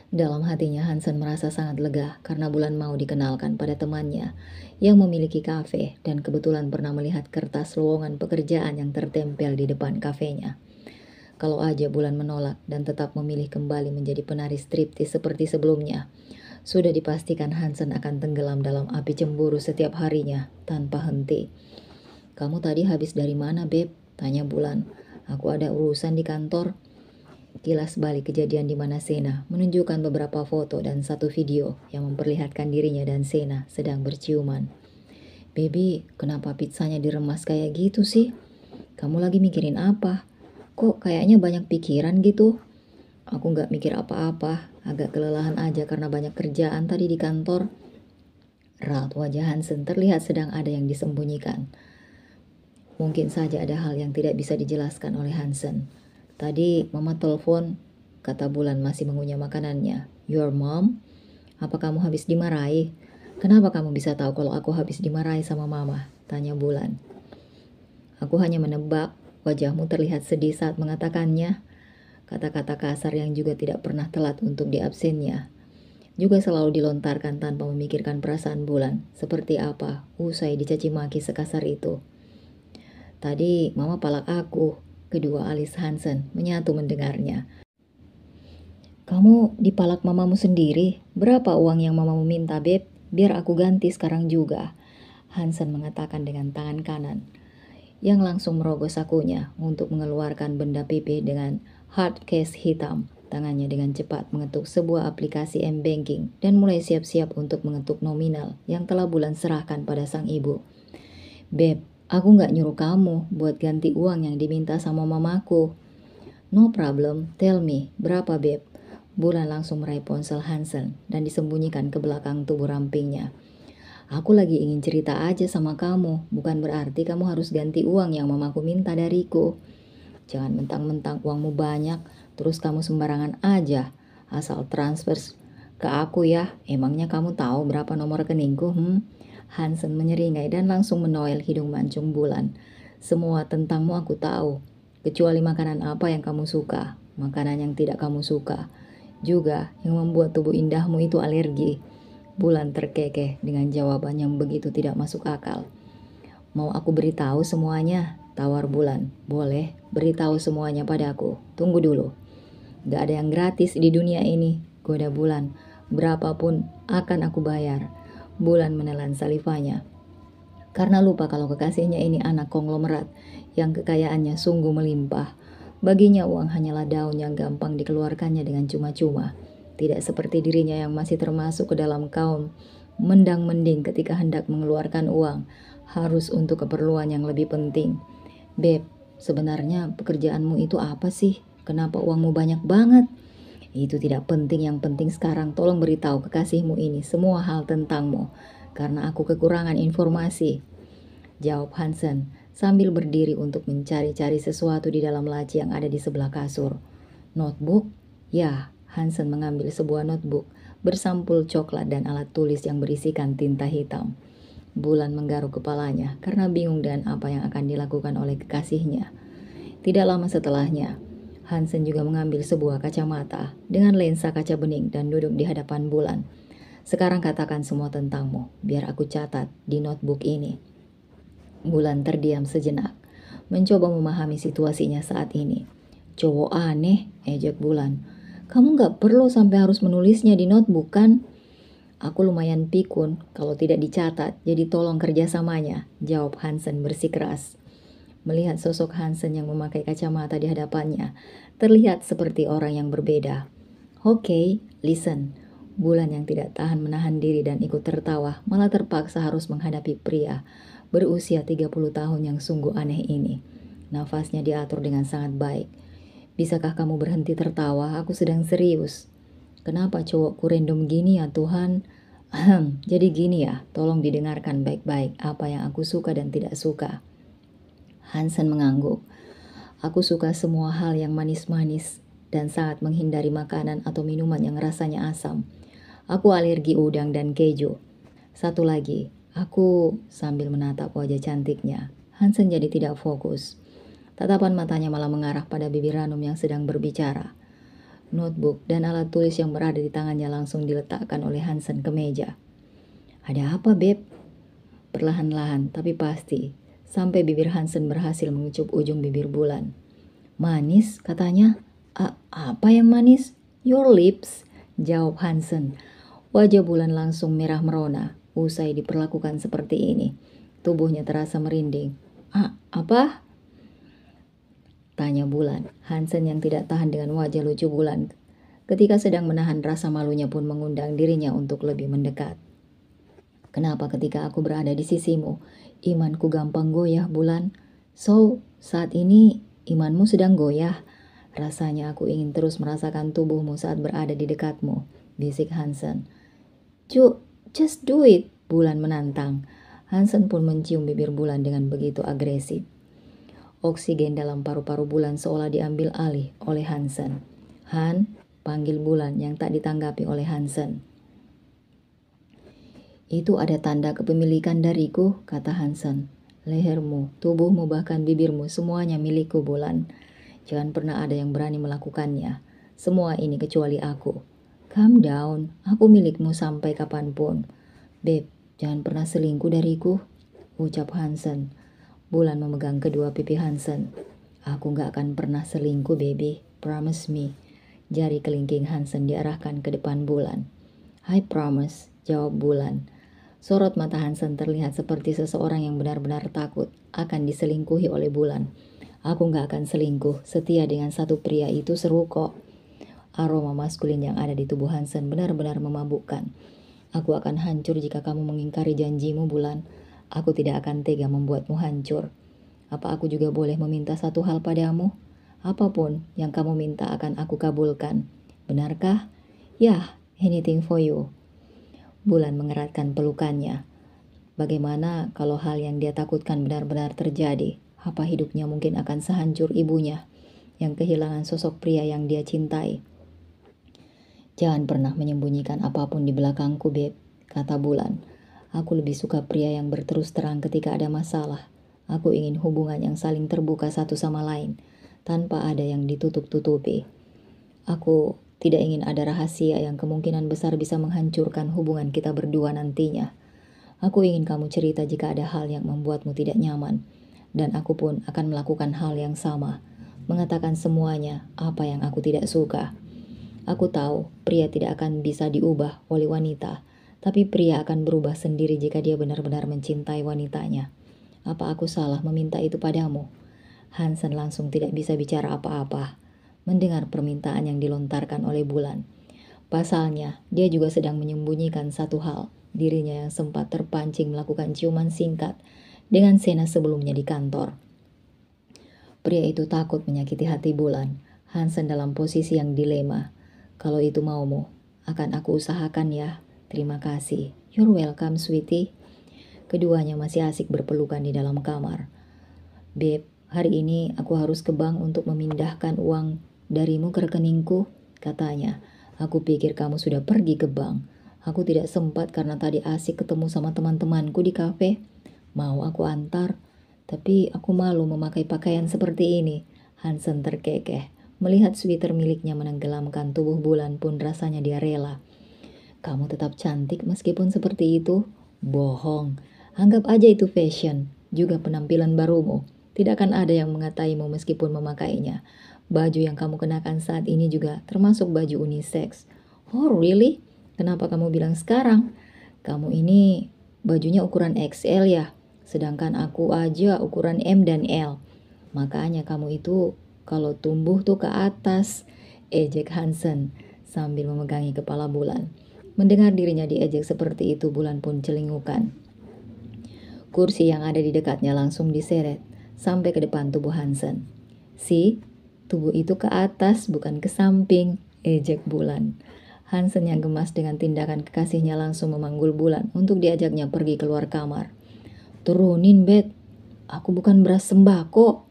Dalam hatinya Hansen merasa sangat lega karena Bulan mau dikenalkan pada temannya yang memiliki kafe dan kebetulan pernah melihat kertas lowongan pekerjaan yang tertempel di depan kafenya. Kalau aja Bulan menolak dan tetap memilih kembali menjadi penari striptis seperti sebelumnya, sudah dipastikan Hansen akan tenggelam dalam api cemburu setiap harinya tanpa henti. Kamu tadi habis dari mana, Beb? Tanya Bulan. Aku ada urusan di kantor. Kilas balik kejadian di mana Sena menunjukkan beberapa foto dan satu video yang memperlihatkan dirinya dan Sena sedang berciuman. Baby, kenapa pizzanya diremas kayak gitu sih? Kamu lagi mikirin apa? Kok kayaknya banyak pikiran gitu? Aku gak mikir apa-apa, agak kelelahan aja karena banyak kerjaan tadi di kantor. Raut wajah Hansen terlihat sedang ada yang disembunyikan. Mungkin saja ada hal yang tidak bisa dijelaskan oleh Hansen. Tadi mama telepon, kata Bulan masih mengunyah makanannya. Your mom? Apa kamu habis dimarahi? Kenapa kamu bisa tahu kalau aku habis dimarahi sama mama? Tanya Bulan. Aku hanya menebak, wajahmu terlihat sedih saat mengatakannya. Kata-kata kasar yang juga tidak pernah telat untuk diabsennya. Juga selalu dilontarkan tanpa memikirkan perasaan Bulan. Seperti apa usai dicaci maki sekasar itu. Tadi mama palak aku. Kedua alis Hansen menyatu mendengarnya. Kamu dipalak mamamu sendiri? Berapa uang yang mamamu minta, Beb? Biar aku ganti sekarang juga. Hansen mengatakan dengan tangan kanan, yang langsung merogoh sakunya untuk mengeluarkan benda pipi dengan hard case hitam. Tangannya dengan cepat mengetuk sebuah aplikasi M-Banking dan mulai siap-siap untuk mengetuk nominal yang telah Bulan serahkan pada sang ibu. Beb, aku gak nyuruh kamu buat ganti uang yang diminta sama mamaku. No problem, tell me, berapa Beb? Bulan langsung meraih ponsel Hansen dan disembunyikan ke belakang tubuh rampingnya. Aku lagi ingin cerita aja sama kamu, bukan berarti kamu harus ganti uang yang mamaku minta dariku. Jangan mentang-mentang uangmu banyak, terus kamu sembarangan aja, asal transfer ke aku ya. Emangnya kamu tahu berapa nomor rekeningku? Hansen menyeringai dan langsung menoel hidung mancung Bulan. Semua tentangmu aku tahu, kecuali makanan apa yang kamu suka, makanan yang tidak kamu suka, juga yang membuat tubuh indahmu itu alergi. Bulan terkekeh dengan jawaban yang begitu tidak masuk akal. Mau aku beritahu semuanya? Tawar Bulan. Boleh, beritahu semuanya padaku. Tunggu dulu. Gak ada yang gratis di dunia ini, goda Bulan. Berapapun akan aku bayar. Bulan menelan salivanya. Karena lupa kalau kekasihnya ini anak konglomerat yang kekayaannya sungguh melimpah. Baginya uang hanyalah daun yang gampang dikeluarkannya dengan cuma-cuma. Tidak seperti dirinya yang masih termasuk ke dalam kaum mendang-mending ketika hendak mengeluarkan uang. Harus untuk keperluan yang lebih penting. Beb, sebenarnya pekerjaanmu itu apa sih? Kenapa uangmu banyak banget? Itu tidak penting, yang penting sekarang tolong beritahu kekasihmu ini semua hal tentangmu. Karena aku kekurangan informasi. Jawab Hansen sambil berdiri untuk mencari-cari sesuatu di dalam laci yang ada di sebelah kasur. Notebook? Ya, Hansen mengambil sebuah notebook bersampul coklat dan alat tulis yang berisikan tinta hitam. Bulan menggaruk kepalanya karena bingung dengan apa yang akan dilakukan oleh kekasihnya. Tidak lama setelahnya, Hansen juga mengambil sebuah kacamata dengan lensa kaca bening dan duduk di hadapan Bulan. Sekarang katakan semua tentangmu, biar aku catat di notebook ini. Bulan terdiam sejenak, mencoba memahami situasinya saat ini. Cowok aneh, ejek Bulan. Kamu gak perlu sampai harus menulisnya di notebook kan? Aku lumayan pikun kalau tidak dicatat, jadi tolong kerjasamanya, jawab Hansen bersikeras. Melihat sosok Hansen yang memakai kacamata di hadapannya, terlihat seperti orang yang berbeda. Oke, listen. Bulan yang tidak tahan menahan diri dan ikut tertawa, malah terpaksa harus menghadapi pria berusia 30 tahun yang sungguh aneh ini. Nafasnya diatur dengan sangat baik. Bisakah kamu berhenti tertawa? Aku sedang serius. Kenapa cowokku random gini ya Tuhan? Jadi gini ya, tolong didengarkan baik-baik apa yang aku suka dan tidak suka. Hansen mengangguk. Aku suka semua hal yang manis-manis. dan sangat menghindari makanan atau minuman yang rasanya asam. Aku alergi udang dan keju. Satu lagi, aku sambil menatap wajah cantiknya. Hansen jadi tidak fokus. Tatapan matanya malah mengarah pada bibir Ranum yang sedang berbicara. Notebook dan alat tulis yang berada di tangannya langsung diletakkan oleh Hansen ke meja. Ada apa, Beb? Perlahan-lahan tapi pasti, sampai bibir Hansen berhasil mengecup ujung bibir Bulan. Manis, katanya. Apa yang manis? Your lips, jawab Hansen. Wajah Bulan langsung merah merona, usai diperlakukan seperti ini. Tubuhnya terasa merinding. Apa? Tanya Bulan. Hansen yang tidak tahan dengan wajah lucu Bulan. Ketika sedang menahan rasa malunya pun mengundang dirinya untuk lebih mendekat. Kenapa ketika aku berada di sisimu, imanku gampang goyah, Bulan? So, saat ini imanmu sedang goyah. Rasanya aku ingin terus merasakan tubuhmu saat berada di dekatmu, bisik Hansen. Just do it, Bulan menantang. Hansen pun mencium bibir Bulan dengan begitu agresif. Oksigen dalam paru-paru Bulan seolah diambil alih oleh Hansen. Han, panggil Bulan yang tak ditanggapi oleh Hansen. Itu ada tanda kepemilikan dariku, kata Hansen. Lehermu, tubuhmu, bahkan bibirmu, semuanya milikku, Bulan. Jangan pernah ada yang berani melakukannya. Semua ini kecuali aku. Calm down, aku milikmu sampai kapanpun. Beb, jangan pernah selingkuh dariku, ucap Hansen. Bulan memegang kedua pipi Hansen. Aku gak akan pernah selingkuh, baby. Promise me. Jari kelingking Hansen diarahkan ke depan Bulan. I promise, jawab Bulan. Sorot mata Hansen terlihat seperti seseorang yang benar-benar takut akan diselingkuhi oleh Bulan. Aku gak akan selingkuh, setia dengan satu pria itu, seru kok. Aroma maskulin yang ada di tubuh Hansen benar-benar memabukkan. Aku akan hancur jika kamu mengingkari janjimu, Bulan. Aku tidak akan tega membuatmu hancur. Apa aku juga boleh meminta satu hal padamu? Apapun yang kamu minta akan aku kabulkan. Benarkah? Ya, anything for you. Bulan mengeratkan pelukannya. Bagaimana kalau hal yang dia takutkan benar-benar terjadi? Apa hidupnya mungkin akan sehancur ibunya yang kehilangan sosok pria yang dia cintai? Jangan pernah menyembunyikan apapun di belakangku, Beb, kata Bulan. Aku lebih suka pria yang berterus terang ketika ada masalah. Aku ingin hubungan yang saling terbuka satu sama lain, tanpa ada yang ditutup-tutupi. Aku tidak ingin ada rahasia yang kemungkinan besar bisa menghancurkan hubungan kita berdua nantinya. Aku ingin kamu cerita jika ada hal yang membuatmu tidak nyaman, dan aku pun akan melakukan hal yang sama, mengatakan semuanya apa yang aku tidak suka. Aku tahu pria tidak akan bisa diubah oleh wanita, tapi pria akan berubah sendiri jika dia benar-benar mencintai wanitanya. Apa aku salah meminta itu padamu? Hansen langsung tidak bisa bicara apa-apa, mendengar permintaan yang dilontarkan oleh Bulan. Pasalnya, dia juga sedang menyembunyikan satu hal, dirinya yang sempat terpancing melakukan ciuman singkat dengan Sena sebelumnya di kantor. Pria itu takut menyakiti hati Bulan. Hansen dalam posisi yang dilema. Kalau itu maumu, akan aku usahakan ya. Terima kasih. You're welcome, sweetie. Keduanya masih asik berpelukan di dalam kamar. Beb, hari ini aku harus ke bank untuk memindahkan uang darimu ke rekeningku, katanya. Aku pikir kamu sudah pergi ke bank. Aku tidak sempat karena tadi asik ketemu sama teman-temanku di kafe. Mau aku antar? Tapi aku malu memakai pakaian seperti ini. Hansen terkekeh. Melihat sweater miliknya menenggelamkan tubuh Bulan pun rasanya dia rela. Kamu tetap cantik meskipun seperti itu. Bohong. Anggap aja itu fashion. Juga penampilan barumu. Tidak akan ada yang mengataimu meskipun memakainya. Baju yang kamu kenakan saat ini juga termasuk baju unisex. Oh really? Kenapa kamu bilang sekarang? Kamu ini bajunya ukuran XL ya? Sedangkan aku aja ukuran M dan L. Makanya kamu itu kalau tumbuh tuh ke atas. Ejek Hansen sambil memegangi kepala Bulan. Mendengar dirinya diejek seperti itu, Bulan pun celingukan. Kursi yang ada di dekatnya langsung diseret sampai ke depan tubuh Hansen. Tubuh itu ke atas bukan ke samping, ejek Bulan. Hansen yang gemas dengan tindakan kekasihnya langsung memanggul Bulan untuk diajaknya pergi keluar kamar. Turunin, Bet. Aku bukan beras sembako.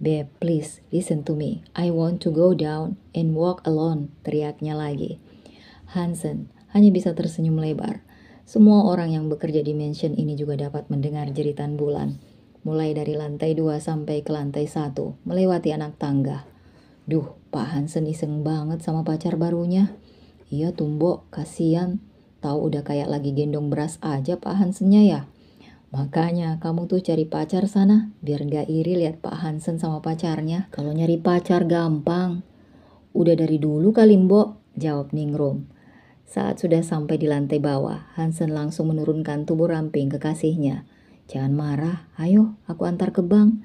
Babe, please listen to me. I want to go down and walk alone, teriaknya lagi. Hansen hanya bisa tersenyum lebar. Semua orang yang bekerja di mansion ini juga dapat mendengar jeritan Bulan. Mulai dari lantai 2 sampai ke lantai 1, melewati anak tangga. Duh, Pak Hansen iseng banget sama pacar barunya. Iya Tumbo, kasihan. Tahu udah kayak lagi gendong beras aja Pak Hansennya ya. Makanya kamu tuh cari pacar sana, biar gak iri lihat Pak Hansen sama pacarnya. Kalau nyari pacar gampang. Udah dari dulu kali Mbok, jawab Ningrum. Saat sudah sampai di lantai bawah, Hansen langsung menurunkan tubuh ramping kekasihnya. Jangan marah, ayo aku antar ke bank.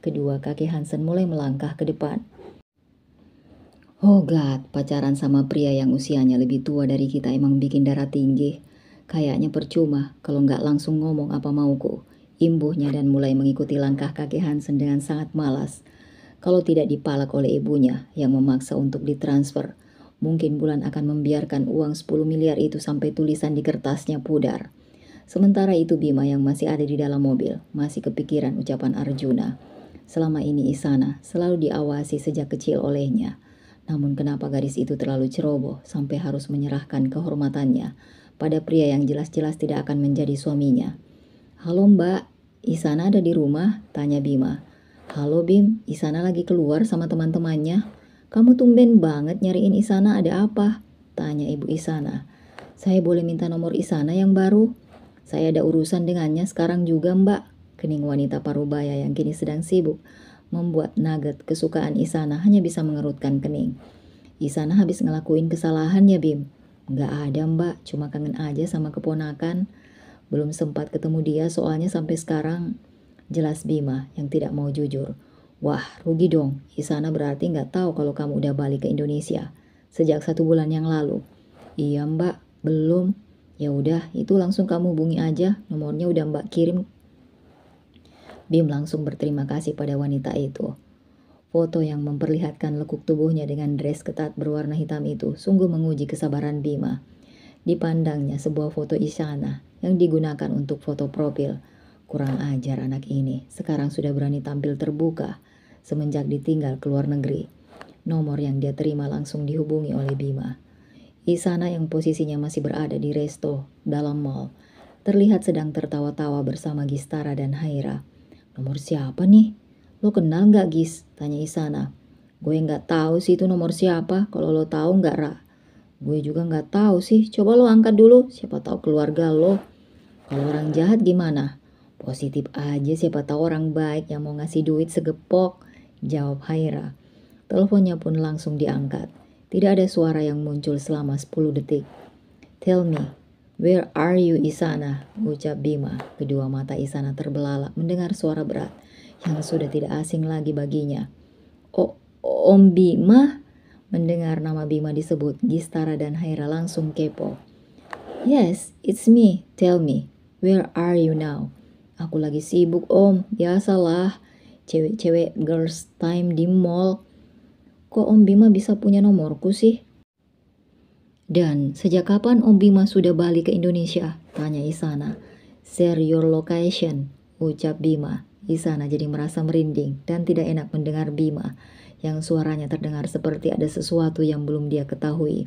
Kedua kaki Hansen mulai melangkah ke depan. Oh God, pacaran sama pria yang usianya lebih tua dari kita emang bikin darah tinggi. Kayaknya percuma kalau nggak langsung ngomong apa mauku. Imbuhnya dan mulai mengikuti langkah kaki Hansen dengan sangat malas. Kalau tidak dipalak oleh ibunya yang memaksa untuk ditransfer, mungkin Bulan akan membiarkan uang 10 miliar itu sampai tulisan di kertasnya pudar. Sementara itu Bima yang masih ada di dalam mobil, masih kepikiran ucapan Arjuna. Selama ini Isana selalu diawasi sejak kecil olehnya. Namun kenapa gadis itu terlalu ceroboh sampai harus menyerahkan kehormatannya pada pria yang jelas-jelas tidak akan menjadi suaminya. Halo Mbak, Isana ada di rumah? Tanya Bima. Halo Bim, Isana lagi keluar sama teman-temannya. Kamu tumben banget nyariin Isana, ada apa? Tanya ibu Isana. Saya boleh minta nomor Isana yang baru? Saya ada urusan dengannya sekarang juga Mbak. Kening wanita parubaya yang kini sedang sibuk membuat nugget kesukaan Isana hanya bisa mengerutkan kening. Isana habis ngelakuin kesalahan ya Bim? Nggak ada Mbak, cuma kangen aja sama keponakan. Belum sempat ketemu dia soalnya sampai sekarang. Jelas Bima yang tidak mau jujur. Wah rugi dong, Isana berarti nggak tahu kalau kamu udah balik ke Indonesia. Sejak 1 bulan yang lalu. Iya Mbak, belum. Ya udah, itu langsung kamu hubungi aja, nomornya udah Mbak kirim. Bim langsung berterima kasih pada wanita itu. Foto yang memperlihatkan lekuk tubuhnya dengan dress ketat berwarna hitam itu sungguh menguji kesabaran Bima. Dipandangnya sebuah foto Isana yang digunakan untuk foto profil. Kurang ajar anak ini, sekarang sudah berani tampil terbuka semenjak ditinggal ke luar negeri. Nomor yang dia terima langsung dihubungi oleh Bima. Isana yang posisinya masih berada di resto dalam mall, terlihat sedang tertawa-tawa bersama Gistara dan Haira. Nomor siapa nih? Lo kenal nggak Gis? Tanya Isana. Gue nggak tahu sih itu nomor siapa. Kalau lo tahu nggak Ra? Gue juga nggak tahu sih. Coba lo angkat dulu. Siapa tahu keluarga lo. Kalau orang jahat gimana? Positif aja. Siapa tahu orang baik yang mau ngasih duit segepok. Jawab Haira. Teleponnya pun langsung diangkat. Tidak ada suara yang muncul selama 10 detik. Tell me, where are you Isana? Ucap Bima. Kedua mata Isana terbelalak mendengar suara berat yang sudah tidak asing lagi baginya. Oh, Om Bima? Mendengar nama Bima disebut, Gistara dan Haira langsung kepo. Yes, it's me. Tell me, where are you now? Aku lagi sibuk Om, biasalah. Cewek-cewek girls time di mall. Kok Om Bima bisa punya nomorku sih? Dan sejak kapan Om Bima sudah balik ke Indonesia? Tanya Isana. Share your location, ucap Bima. Isana jadi merasa merinding dan tidak enak mendengar Bima yang suaranya terdengar seperti ada sesuatu yang belum dia ketahui.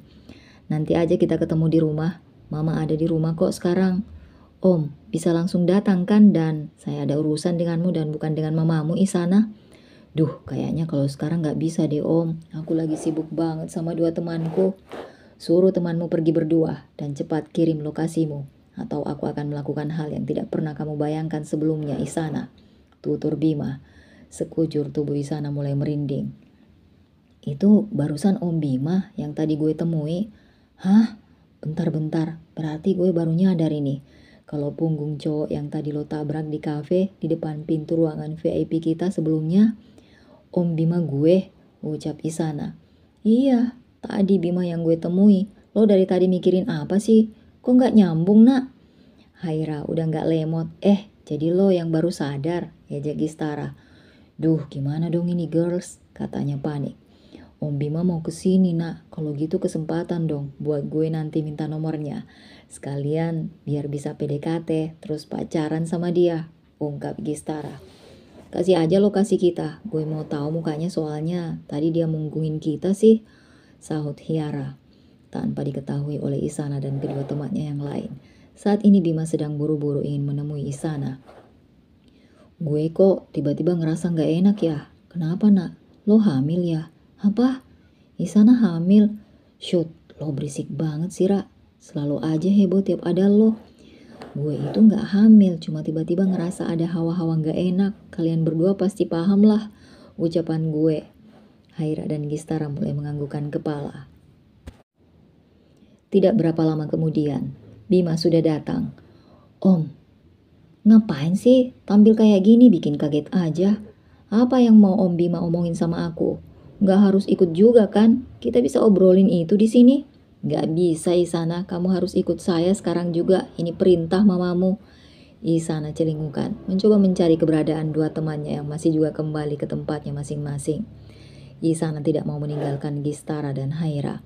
Nanti aja kita ketemu di rumah. Mama ada di rumah kok sekarang. Om, bisa langsung datang kan? Dan saya ada urusan denganmu dan bukan dengan mamamu Isana. Duh, kayaknya kalau sekarang gak bisa deh Om. Aku lagi sibuk banget sama 2 temanku. Suruh temanmu pergi berdua dan cepat kirim lokasimu. Atau aku akan melakukan hal yang tidak pernah kamu bayangkan sebelumnya Isana. Tutur Bima. Sekujur tubuh Isana mulai merinding. Itu barusan Om Bima yang tadi gue temui. Hah? Bentar-bentar, berarti gue baru nyadar ini. Kalau punggung cowok yang tadi lo tabrak di kafe di depan pintu ruangan VIP kita sebelumnya, Om Bima gue, ucap Isana. Iya, tadi Bima yang gue temui. Lo dari tadi mikirin apa sih? Kok gak nyambung nak? Haira udah gak lemot. Jadi lo yang baru sadar, ejek Gistara. Duh, gimana dong ini girls? Katanya panik. Om Bima mau kesini nak. Kalau gitu kesempatan dong buat gue nanti minta nomornya. Sekalian biar bisa PDKT terus pacaran sama dia, ungkap Gistara. Kasih aja lokasi kita, gue mau tahu mukanya soalnya tadi dia menghubungin kita sih, sahut Hyara, tanpa diketahui oleh Isana dan kedua temannya yang lain. Saat ini Bima sedang buru-buru ingin menemui Isana. Gue kok tiba-tiba ngerasa gak enak ya? Kenapa nak? Lo hamil ya? Apa? Isana hamil? Shoot, lo berisik banget sih Ra. Selalu aja heboh tiap ada lo. Gue itu gak hamil, cuma tiba-tiba ngerasa ada hawa-hawa gak enak. Kalian berdua pasti paham lah ucapan gue. Haira dan Gistara mulai menganggukkan kepala. Tidak berapa lama kemudian, Bima sudah datang. Om, ngapain sih tampil kayak gini, bikin kaget aja. Apa yang mau Om Bima omongin sama aku? Gak harus ikut juga kan? Kita bisa obrolin itu di sini. Gak bisa Isana, kamu harus ikut saya sekarang juga. Ini perintah mamamu. Isana celingukan, mencoba mencari keberadaan dua temannya yang masih juga kembali ke tempatnya masing-masing. Isana tidak mau meninggalkan Gistara dan Haira.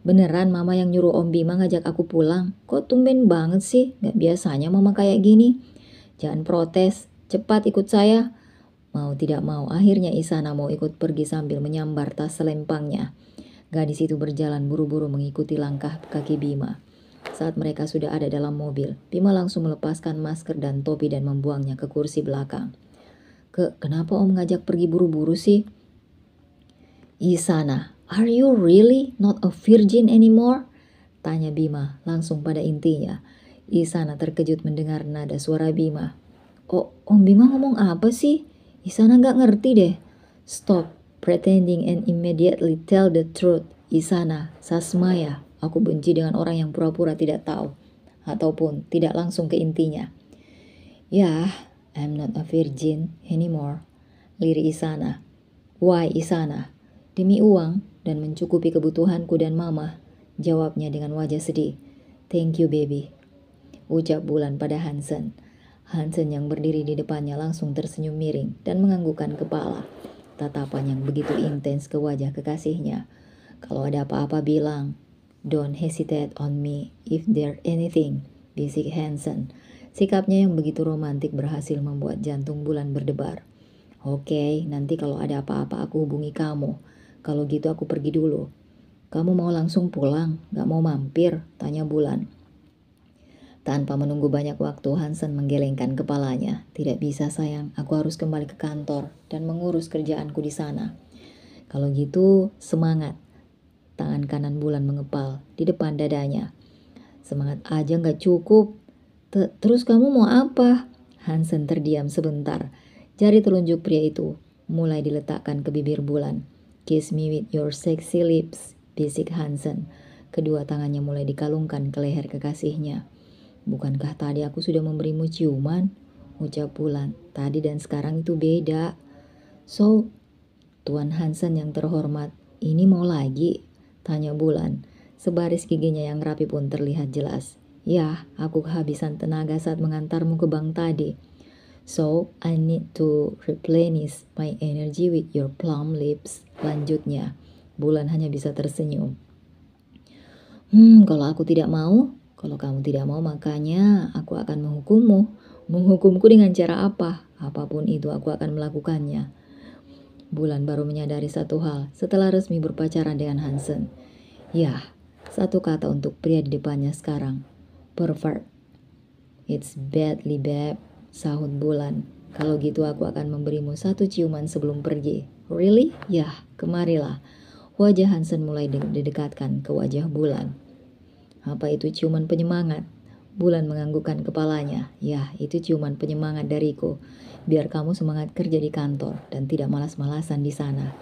Beneran mama yang nyuruh Om Bima ngajak aku pulang? Kok tumben banget sih? Gak biasanya mama kayak gini. Jangan protes, cepat ikut saya. Mau tidak mau, akhirnya Isana mau ikut pergi sambil menyambar tas selempangnya. Gadis itu berjalan buru-buru mengikuti langkah kaki Bima. Saat mereka sudah ada dalam mobil, Bima langsung melepaskan masker dan topi dan membuangnya ke kursi belakang. Kenapa Om ngajak pergi buru-buru sih? Isana, are you really not a virgin anymore? Tanya Bima langsung pada intinya. Isana terkejut mendengar nada suara Bima. Oh, Om Bima ngomong apa sih? Isana gak ngerti deh. Stop pretending and immediately tell the truth. Isana, Sasmaya, aku benci dengan orang yang pura-pura tidak tahu. Ataupun tidak langsung ke intinya. Yeah, I'm not a virgin anymore. Lirik Isana. Why Isana? Demi uang dan mencukupi kebutuhanku dan mama. Jawabnya dengan wajah sedih. Thank you baby. Ucap Bulan pada Hansen. Hansen yang berdiri di depannya langsung tersenyum miring dan menganggukkan kepala. Tatapan yang begitu intens ke wajah kekasihnya. Kalau ada apa-apa bilang, don't hesitate on me if there anything, bisik Hansen. Sikapnya yang begitu romantik berhasil membuat jantung Bulan berdebar. Oke, nanti kalau ada apa-apa aku hubungi kamu. Kalau gitu aku pergi dulu. Kamu mau langsung pulang? Gak mau mampir? Tanya Bulan. Tanpa menunggu banyak waktu, Hansen menggelengkan kepalanya. Tidak bisa sayang, aku harus kembali ke kantor dan mengurus kerjaanku di sana. Kalau gitu, semangat. Tangan kanan Bulan mengepal di depan dadanya. Semangat aja gak cukup. Terus kamu mau apa? Hansen terdiam sebentar. Jari telunjuk pria itu mulai diletakkan ke bibir Bulan. Kiss me with your sexy lips, bisik Hansen. Kedua tangannya mulai dikalungkan ke leher kekasihnya. Bukankah tadi aku sudah memberimu ciuman? Ucap Bulan. Tadi dan sekarang itu beda. So, Tuan Hansen yang terhormat, ini mau lagi? Tanya Bulan. Sebaris giginya yang rapi pun terlihat jelas. Ya, aku kehabisan tenaga saat mengantarmu ke bank tadi. So, I need to replenish my energy with your plump lips. Lanjutnya, Bulan hanya bisa tersenyum. Kalau aku tidak mau? Kalau kamu tidak mau, makanya aku akan menghukummu. Menghukumku dengan cara apa? Apapun itu aku akan melakukannya. Bulan baru menyadari satu hal setelah resmi berpacaran dengan Hansen. Ya, satu kata untuk pria di depannya sekarang. Pervert. It's badly babe, sahut Bulan. Kalau gitu aku akan memberimu satu ciuman sebelum pergi. Really? Ya, kemarilah. Wajah Hansen mulai didekatkan ke wajah Bulan. Apa itu ciuman penyemangat? Bulan menganggukkan kepalanya. Ya, itu ciuman penyemangat dariku. Biar kamu semangat kerja di kantor dan tidak malas-malasan di sana.